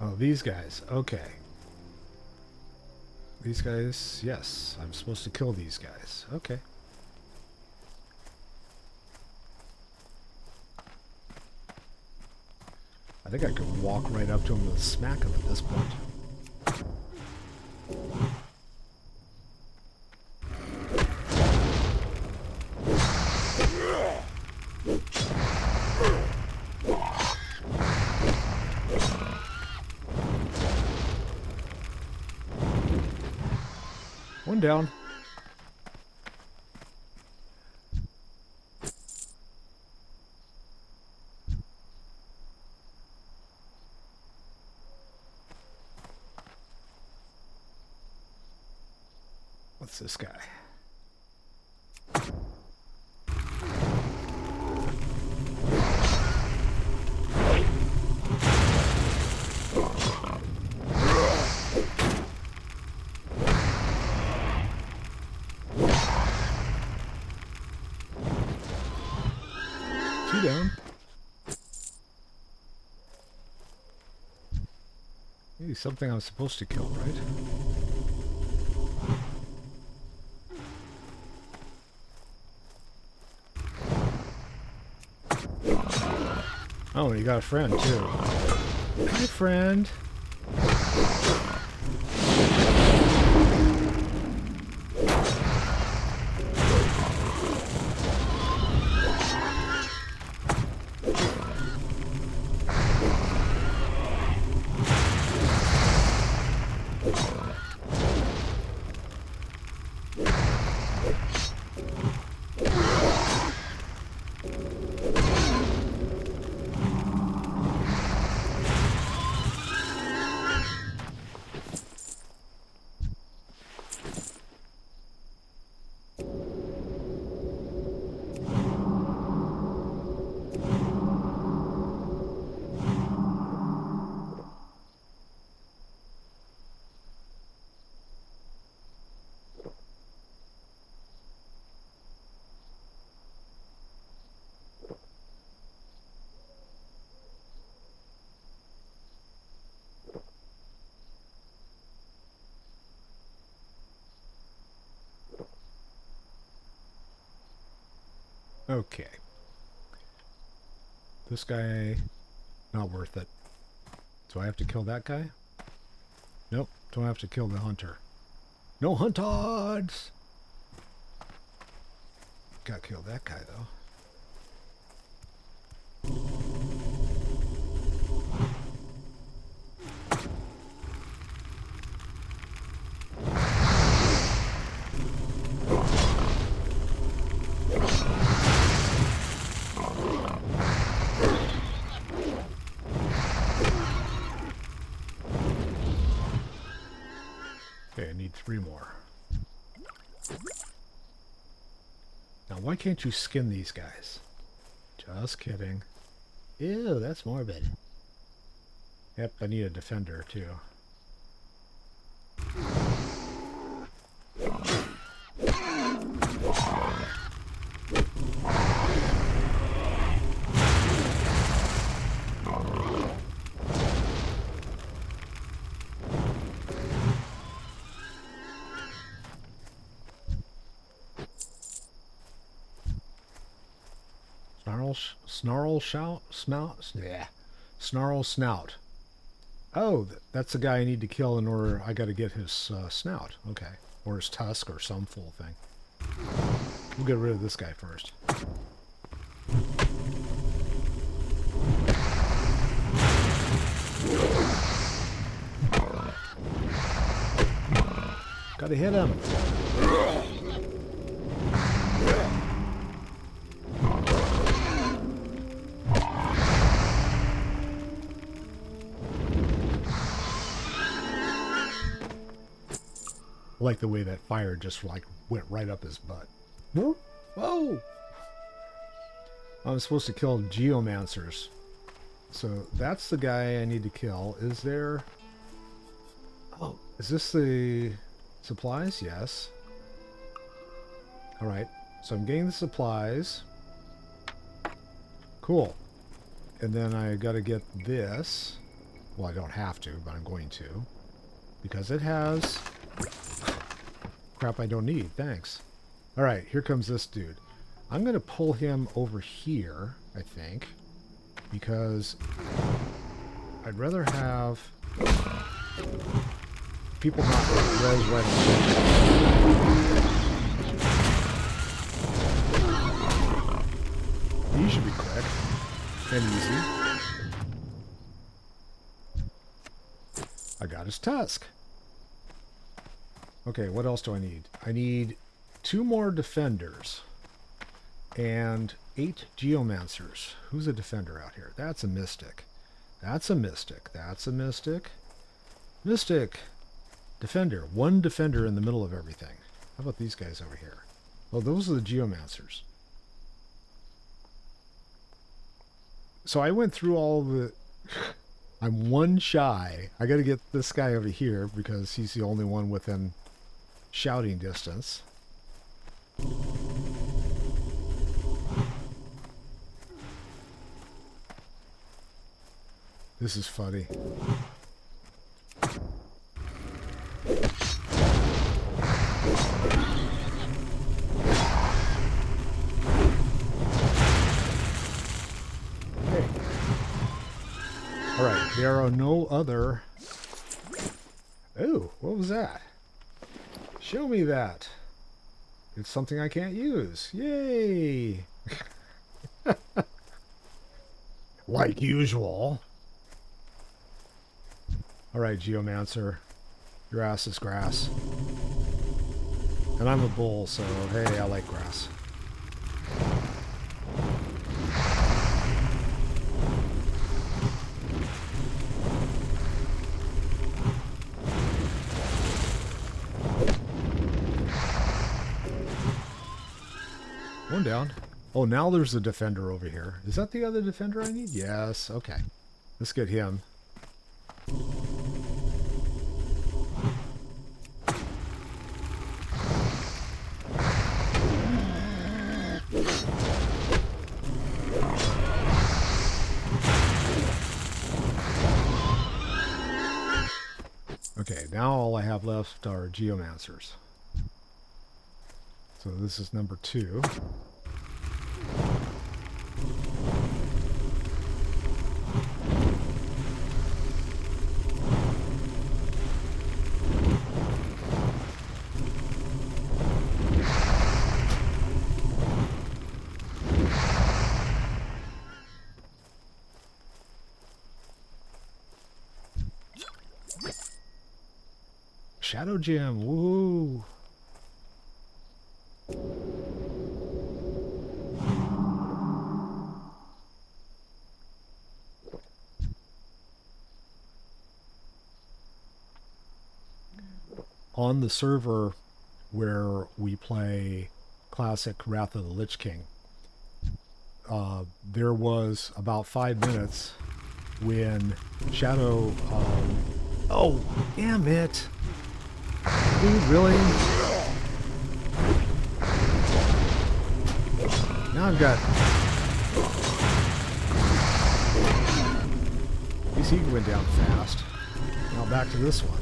Oh, these guys. Okay. These guys, yes. I'm supposed to kill these guys. Okay. I think I could walk right up to him and smack him at this point. One down. What's this guy? Two down. Maybe something I'm supposed to kill, right? Oh, and you got a friend, too. Hi, friend. Okay. This guy, not worth it. Do I have to kill that guy? Nope, don't have to kill the hunter. No hunt odds! Gotta kill that guy, though. Okay, I need 3 more. Now, why can't you skin these guys? Just kidding. Ew, that's morbid. Yep, I need a defender, too. Snarl Snout. Oh, that's the guy I need to kill in order. I got to get his snout. Okay, or his tusk or some full thing. We'll get rid of this guy first. Gotta hit him. I like the way that fire just like went right up his butt. Whoa! I'm supposed to kill geomancers. So that's the guy I need to kill. Is there... Oh, is this the supplies? Yes. Alright, so I'm getting the supplies. Cool. And then I gotta get this. Well, I don't have to, but I'm going to. Because it has... crap I don't need. Thanks. Alright, here comes this dude. I'm going to pull him over here, I think. Because I'd rather have people not res right away. These should be quick and easy. I got his tusk. Okay, what else do I need? I need 2 more defenders and 8 geomancers. Who's a defender out here? That's a mystic. That's a mystic. That's a mystic. Mystic. Defender. 1 defender in the middle of everything. How about these guys over here? Oh, those are the geomancers. So I went through all the... I'm 1 shy. I got to get this guy over here because he's the only one within shouting distance. This is funny. Okay. Alright, there are no other... Oh, what was that? Show me that. It's something I can't use. Yay! Like usual. Alright, Geomancer. Your ass is grass. And I'm a bull, so hey, I like grass. One down. Oh, now there's a defender over here. Is that the other defender I need? Yes. Okay. Let's get him. Okay, now all I have left are geomancers. So this is number 2. Shadow Gem, woo! On the server where we play Classic Wrath of the Lich King, there was about 5 minutes when Shadow... oh, damn it! Dude, really? Now I've got... At least he went down fast. Now back to this one.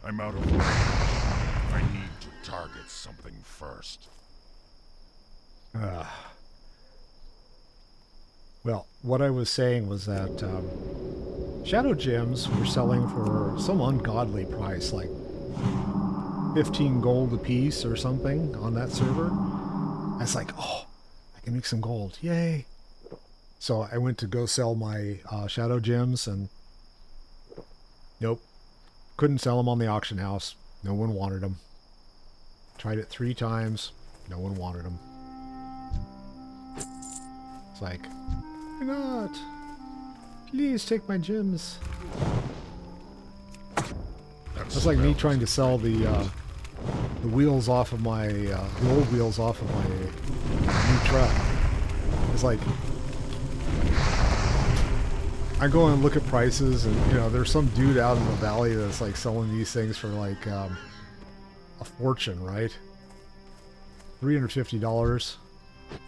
I'm out of range. I need to target something first. Well, what I was saying was that Shadow Gems were selling for some ungodly price, like 15 gold a piece or something on that server. I was like, oh, I can make some gold. Yay. So I went to go sell my Shadow Gems and nope. Couldn't sell them on the auction house. No one wanted them. Tried it 3 times. No one wanted them. It's like, why not? Please take my gems. That's like me trying to sell the wheels off of my the old wheels off of my new truck. It's like I go and look at prices, and you know, there's some dude out in the valley that's like selling these things for like a fortune, right? $350.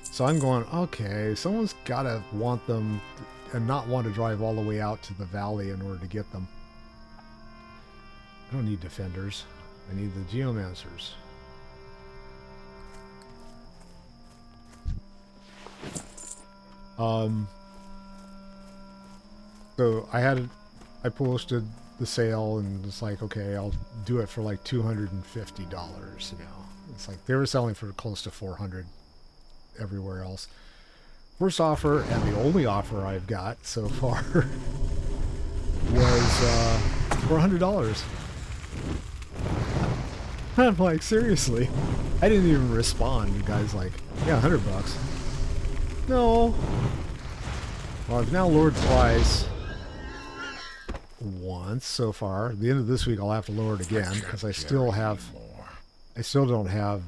So I'm going, okay, someone's gotta want them and not want to drive all the way out to the valley in order to get them. I don't need defenders. I need the geomancers. So I posted the sale, and it's like, okay, I'll do it for like $250. You know, it's like they were selling for close to 400 everywhere else. First offer, and the only offer I've got so far, was $400. I'm like, seriously? I didn't even respond. The guy's like, yeah, $100. No. Well, I've now lowered the price once so far. At the end of this week, I'll have to lower it again because I still don't have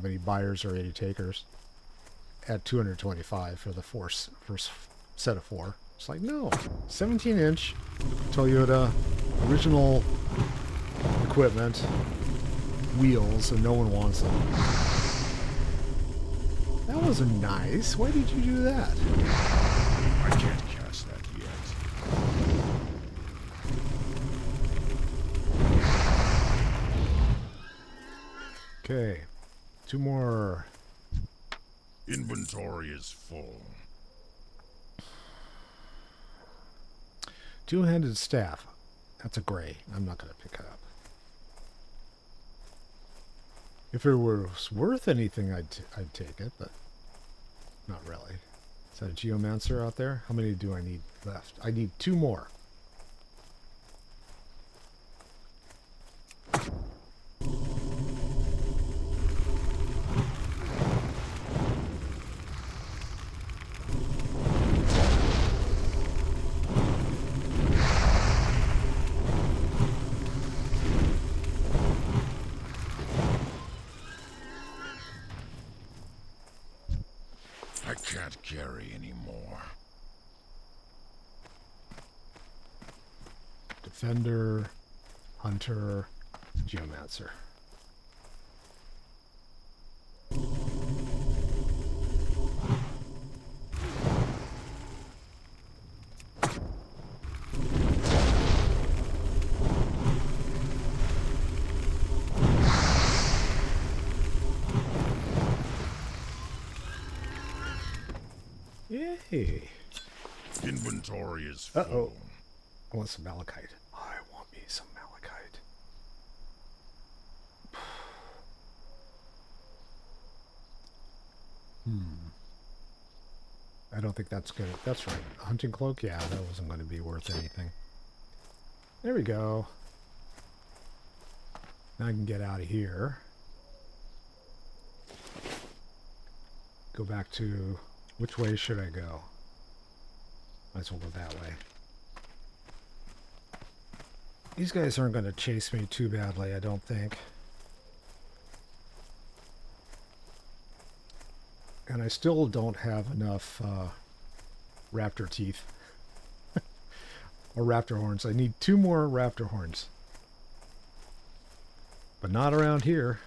any buyers or any takers at 225 for the first set of 4. It's like, no, 17-inch Toyota original equipment wheels, and no one wants them. That wasn't nice. Why did you do that? I can't cast that yet. Okay, 2 more. Inventory is full. 2-handed staff. That's a gray. I'm not going to pick it up. If it was worth anything, I'd take it, but not really. Is that a geomancer out there? How many do I need left? I need 2 more. I can't carry anymore. Defender, hunter, geomancer. Yay. Inventory is full. Uh-oh. I want some malachite. I want me some malachite. I don't think that's good. That's right. A hunting cloak? Yeah, that wasn't going to be worth anything. There we go. Now I can get out of here. Go back to... Which way should I go? Might as well go that way. These guys aren't going to chase me too badly, I don't think. And I still don't have enough raptor teeth. Or raptor horns. I need 2 more raptor horns. But not around here.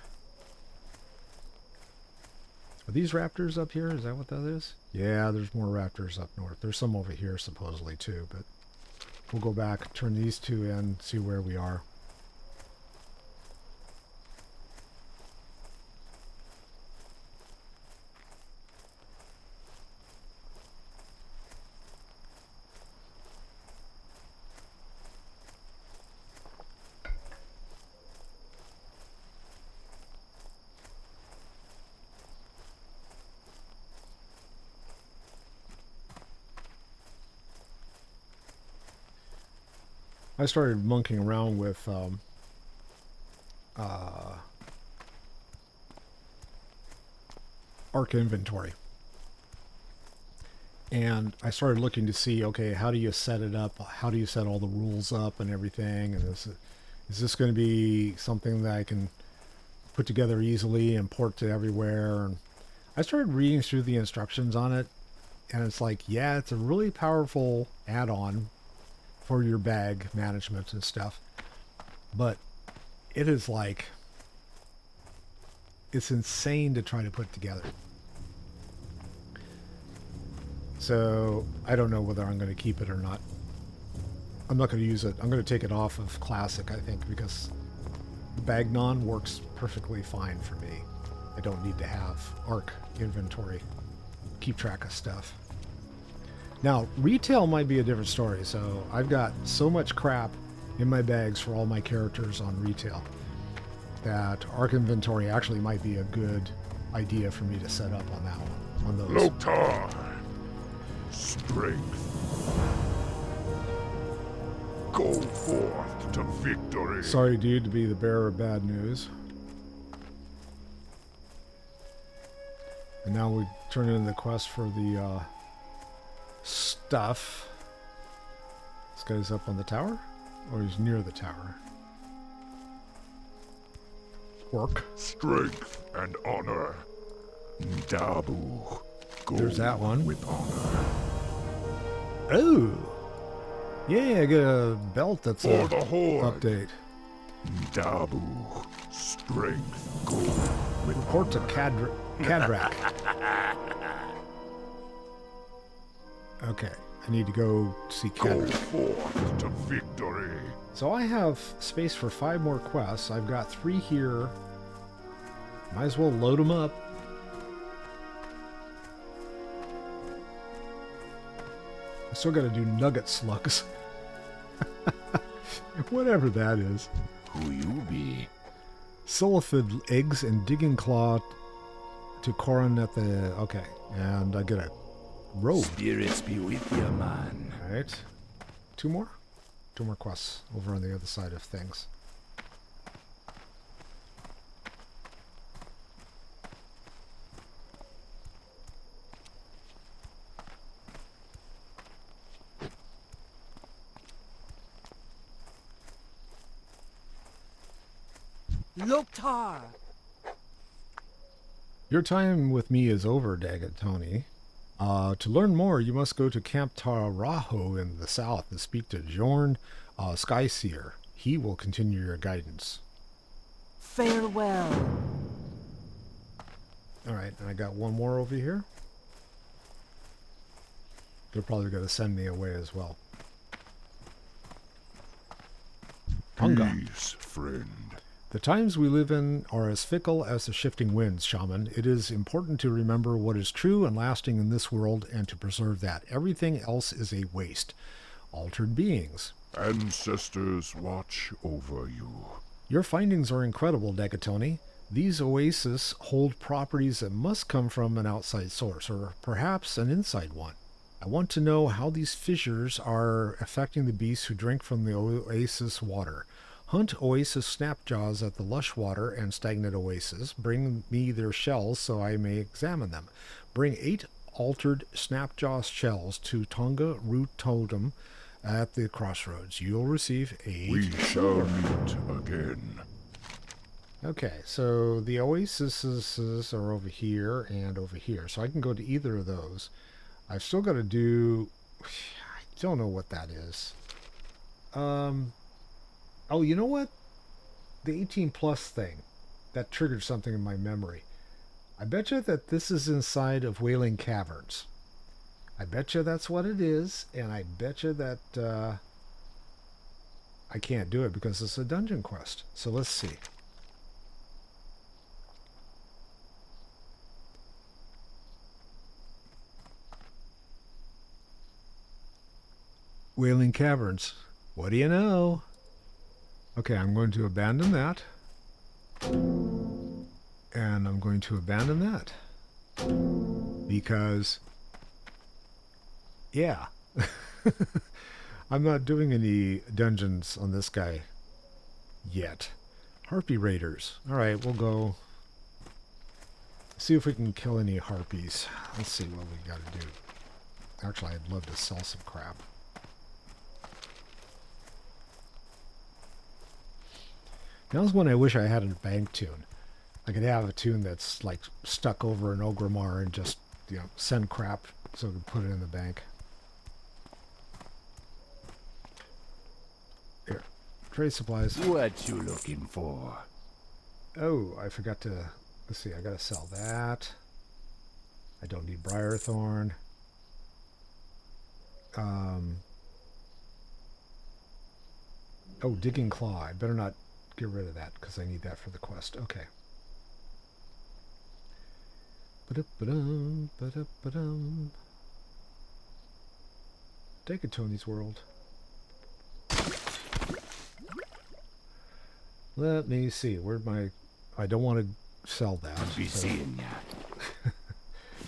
Are these raptors up here? Is that what that is? Yeah, there's more raptors up north. There's some over here supposedly too, but we'll go back, turn these 2 in, see where we are. I started monkeying around with Arc Inventory. And I started looking to see, okay, how do you set it up? How do you set all the rules up and everything? And is this going to be something that I can put together easily and port to everywhere? And I started reading through the instructions on it, And it's like, yeah, it's a really powerful add-on for your bag management and stuff. But it is like, it's insane to try to put together. So I don't know whether I'm going to keep it or not. I'm not going to use it. I'm going to take it off of Classic, I think, because the Bagnon works perfectly fine for me. I don't need to have ARC inventory. Keep track of stuff. Now, retail might be a different story. So I've got so much crap in my bags for all my characters on retail that ARC inventory actually might be a good idea for me to set up on that one. On those. Loktar! Strength. Go forth to victory. Sorry, dude, to be the bearer of bad news. And now we turn in the quest for the stuff. This guy's up on the tower? Or he's near the tower? Work. Strength and honor. Dabu. Go There's that one. with honor. Oh! Yeah, I get a belt that's For a the Horde. update. Dabu. Strength. Go with Report to honor. Cadrak. Okay, I need to go see Go Cadrak. forth to victory. So I have space for 5 more quests. I've got 3 here. Might as well load them up. I still got to do nugget slugs. Whatever that is. Who you be? Silliphid eggs and digging claw to Corin at the... Okay, and I get a robe. Spirits be with you, man. Alright. 2 more? 2 more quests over on the other side of things. Loktar! Your time with me is over, Dagatoni. To learn more, you must go to Camp Taraho in the south and speak to Jorn Skyseer. He will continue your guidance. Farewell. Alright, and I got 1 more over here. They're probably going to send me away as well. Punga. Peace, friend. The times we live in are as fickle as the shifting winds, Shaman. It is important to remember what is true and lasting in this world and to preserve that. Everything else is a waste. Altered beings. Ancestors watch over you. Your findings are incredible, Dagatoni. These oases hold properties that must come from an outside source, or perhaps an inside one. I want to know how these fissures are affecting the beasts who drink from the oasis water. Hunt oasis snapjaws at the lush water and stagnant oasis. Bring me their shells so I may examine them. Bring 8 altered snapjaw shells to Tonga Root Totem at the crossroads. You'll receive 8. We shall meet again. Okay, so the oases are over here and over here. So I can go to either of those. I've still got to do... I don't know what that is. Oh, you know what? The 18 plus thing. That triggered something in my memory. I bet you that this is inside of Wailing Caverns. I bet you that's what it is. And I bet you that I can't do it because it's a dungeon quest. So let's see. Wailing Caverns. What do you know? Okay, I'm going to abandon that. And I'm going to abandon that. Because, yeah. I'm not doing any dungeons on this guy yet. Harpy Raiders. Alright, we'll go see if we can kill any harpies. Let's see what we gotta do. Actually, I'd love to sell some crap. Now's when I wish I had a bank tune. I could have a tune that's like stuck over an Ogrimmar and just, you know, send crap so we can put it in the bank. Here, trade supplies. What you looking for? Oh, I forgot to. Let's see. I gotta sell that. I don't need Briarthorn. Oh, digging claw. I better not get rid of that because I need that for the quest. Okay. Ba-da-ba-dum, ba-da-ba-dum. Take it, Tony's World. Let me see. Where'd my... I don't want to sell that. Be so seeing ya.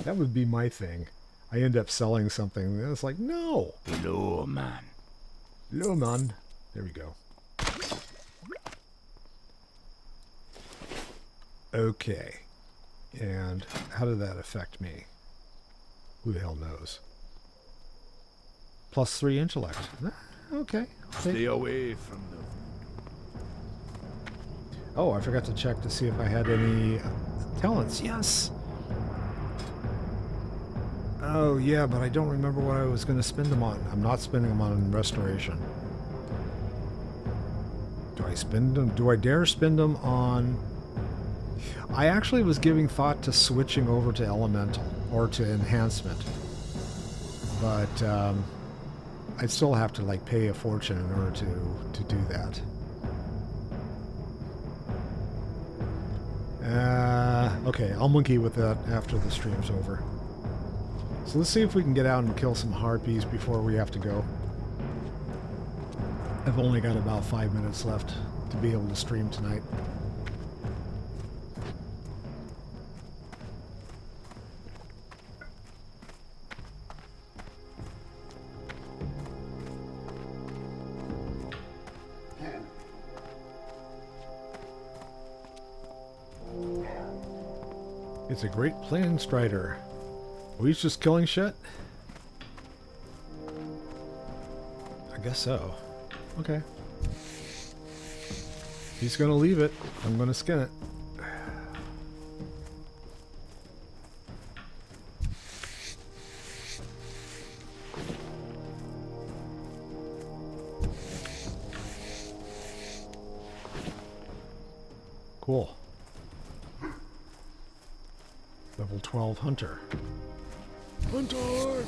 that would be my thing. I end up selling something. And it's like, no. Hello, man. No, man. There we go. Okay. And how did that affect me? Who the hell knows? +3 intellect. Okay. Stay away from the... Oh, I forgot to check to see if I had any talents. Yes. Oh, yeah, but I don't remember what I was going to spend them on. I'm not spending them on restoration. Do I spend them? Do I dare spend them on... I actually was giving thought to switching over to elemental or to enhancement. But I'd still have to like pay a fortune in order to do that. Okay, I'll monkey with that after the stream's over. So let's see if we can get out and kill some harpies before we have to go. I've only got about 5 minutes left to be able to stream tonight. It's a great plan, Strider. Are we just killing shit? I guess so. Okay. He's gonna leave it. I'm gonna skin it. Cool. Level 12 Hunter. Hunter!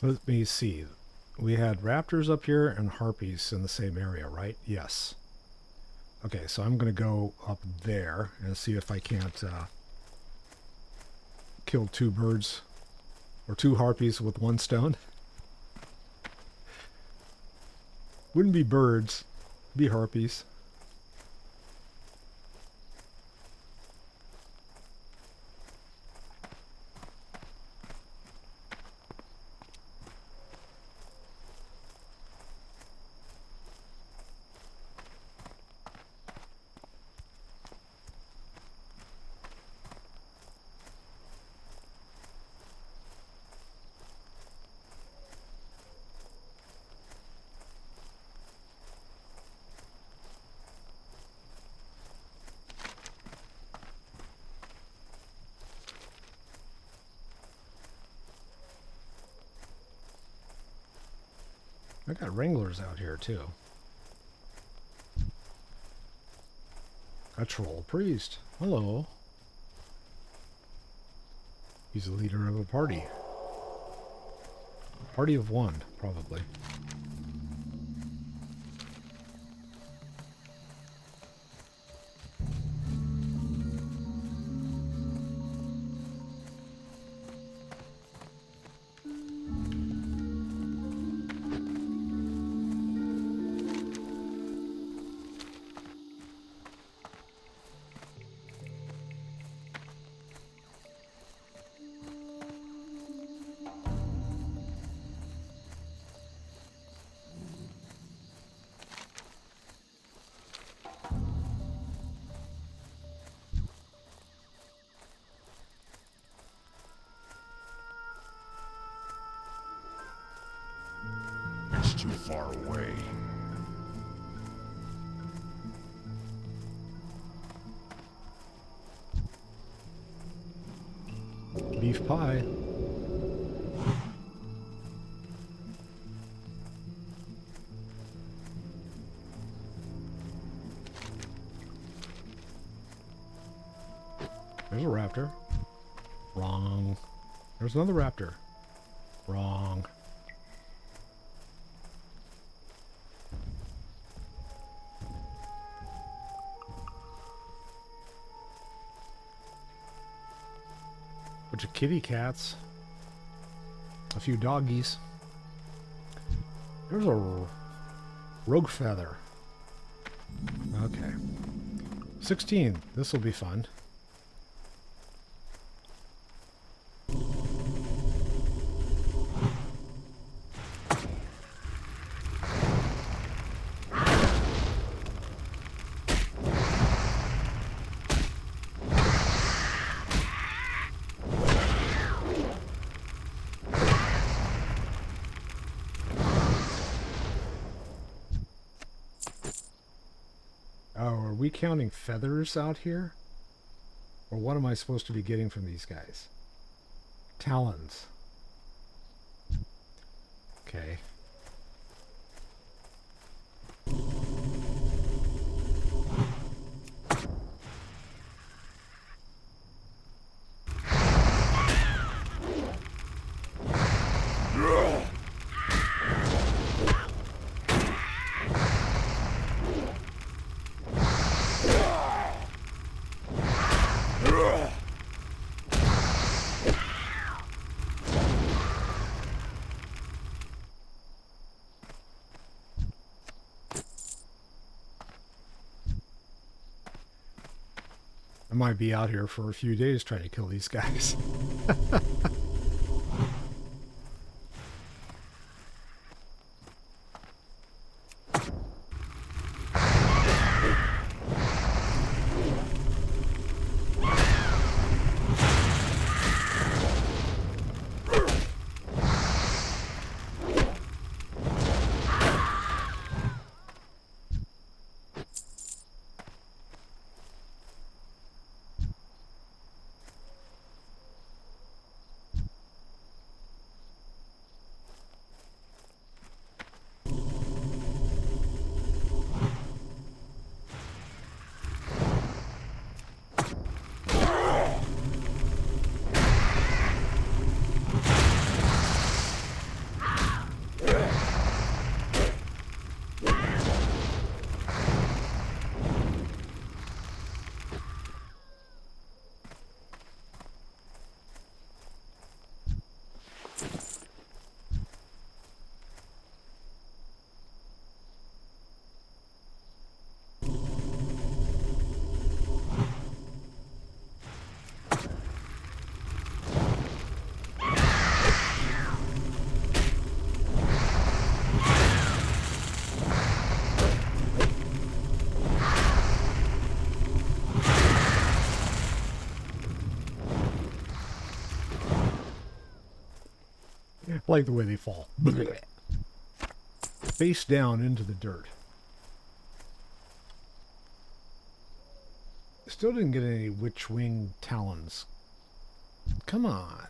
Let me see. We had raptors up here and harpies in the same area, right? Yes. Okay, so I'm going to go up there and see if I can't kill 2 birds or 2 harpies with 1 stone. Wouldn't be birds, be harpies. I got wranglers out here too. A troll priest. Hello. He's the leader of a party. Party of 1, probably. too far away. Beef pie. There's a raptor. Wrong. There's another raptor. Wrong. Bunch of kitty cats. A few doggies. There's a rogue feather. Okay. 16. This will be fun. Oh, are we counting feathers out here? Or what am I supposed to be getting from these guys? Talons. Okay. I might be out here for a few days trying to kill these guys. I like the way they fall. Face down into the dirt. Still didn't get any witch-wing talons. Come on.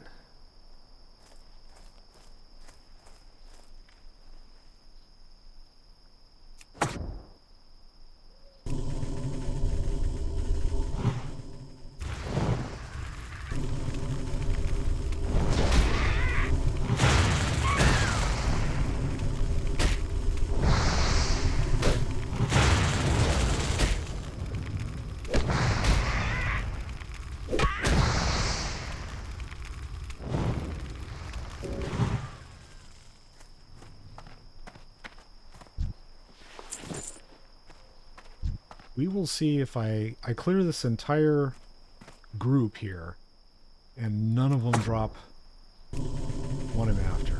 We will see if I clear this entire group here and none of them drop what I'm after.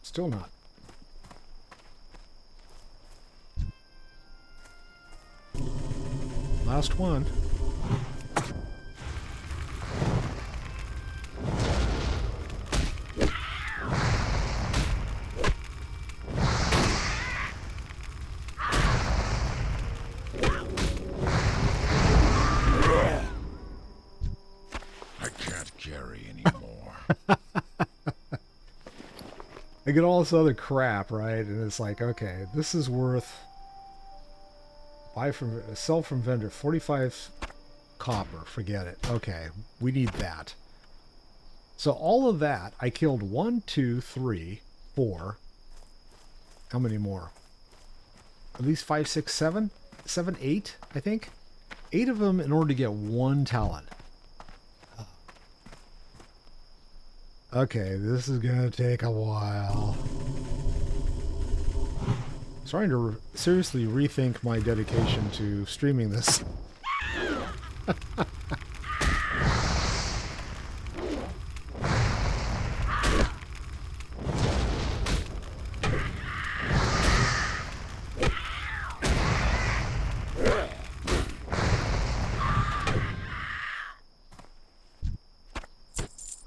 Still not. Last one. I can't carry anymore. I get all this other crap, right? And it's like, okay, this is worth sell from vendor 45 copper. Forget it. Okay, we need that. So all of that, I killed 1, 2, 3, 4. How many more? At least 5, 6, 7, 7, 8, I think. 8 of them in order to get 1 talent. Okay, this is gonna take a while. Starting to seriously rethink my dedication to streaming this.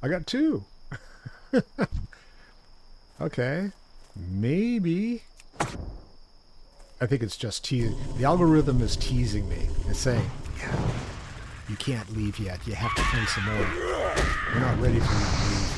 I got 2. Okay, maybe. I think it's just teasing. The algorithm is teasing me. It's saying, yeah, you can't leave yet. You have to play some more. We're not ready for you to leave.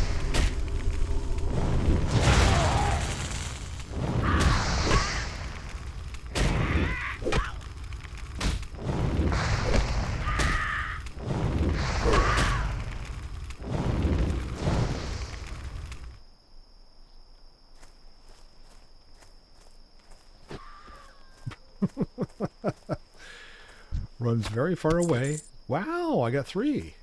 Runs very far away. Wow, I got 3.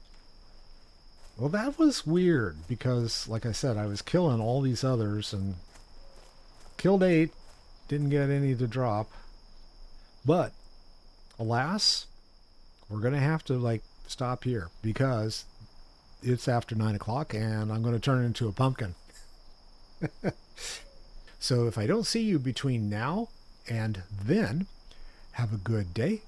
Well, that was weird because, like I said, I was killing all these others and killed 8. Didn't get any to drop. But, alas, we're going to have to, like, stop here because it's after 9 o'clock and I'm going to turn into a pumpkin. So if I don't see you between now and then, have a good day.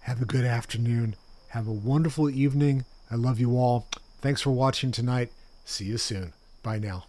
Have a good afternoon. Have a wonderful evening. I love you all. Thanks for watching tonight. See you soon. Bye now.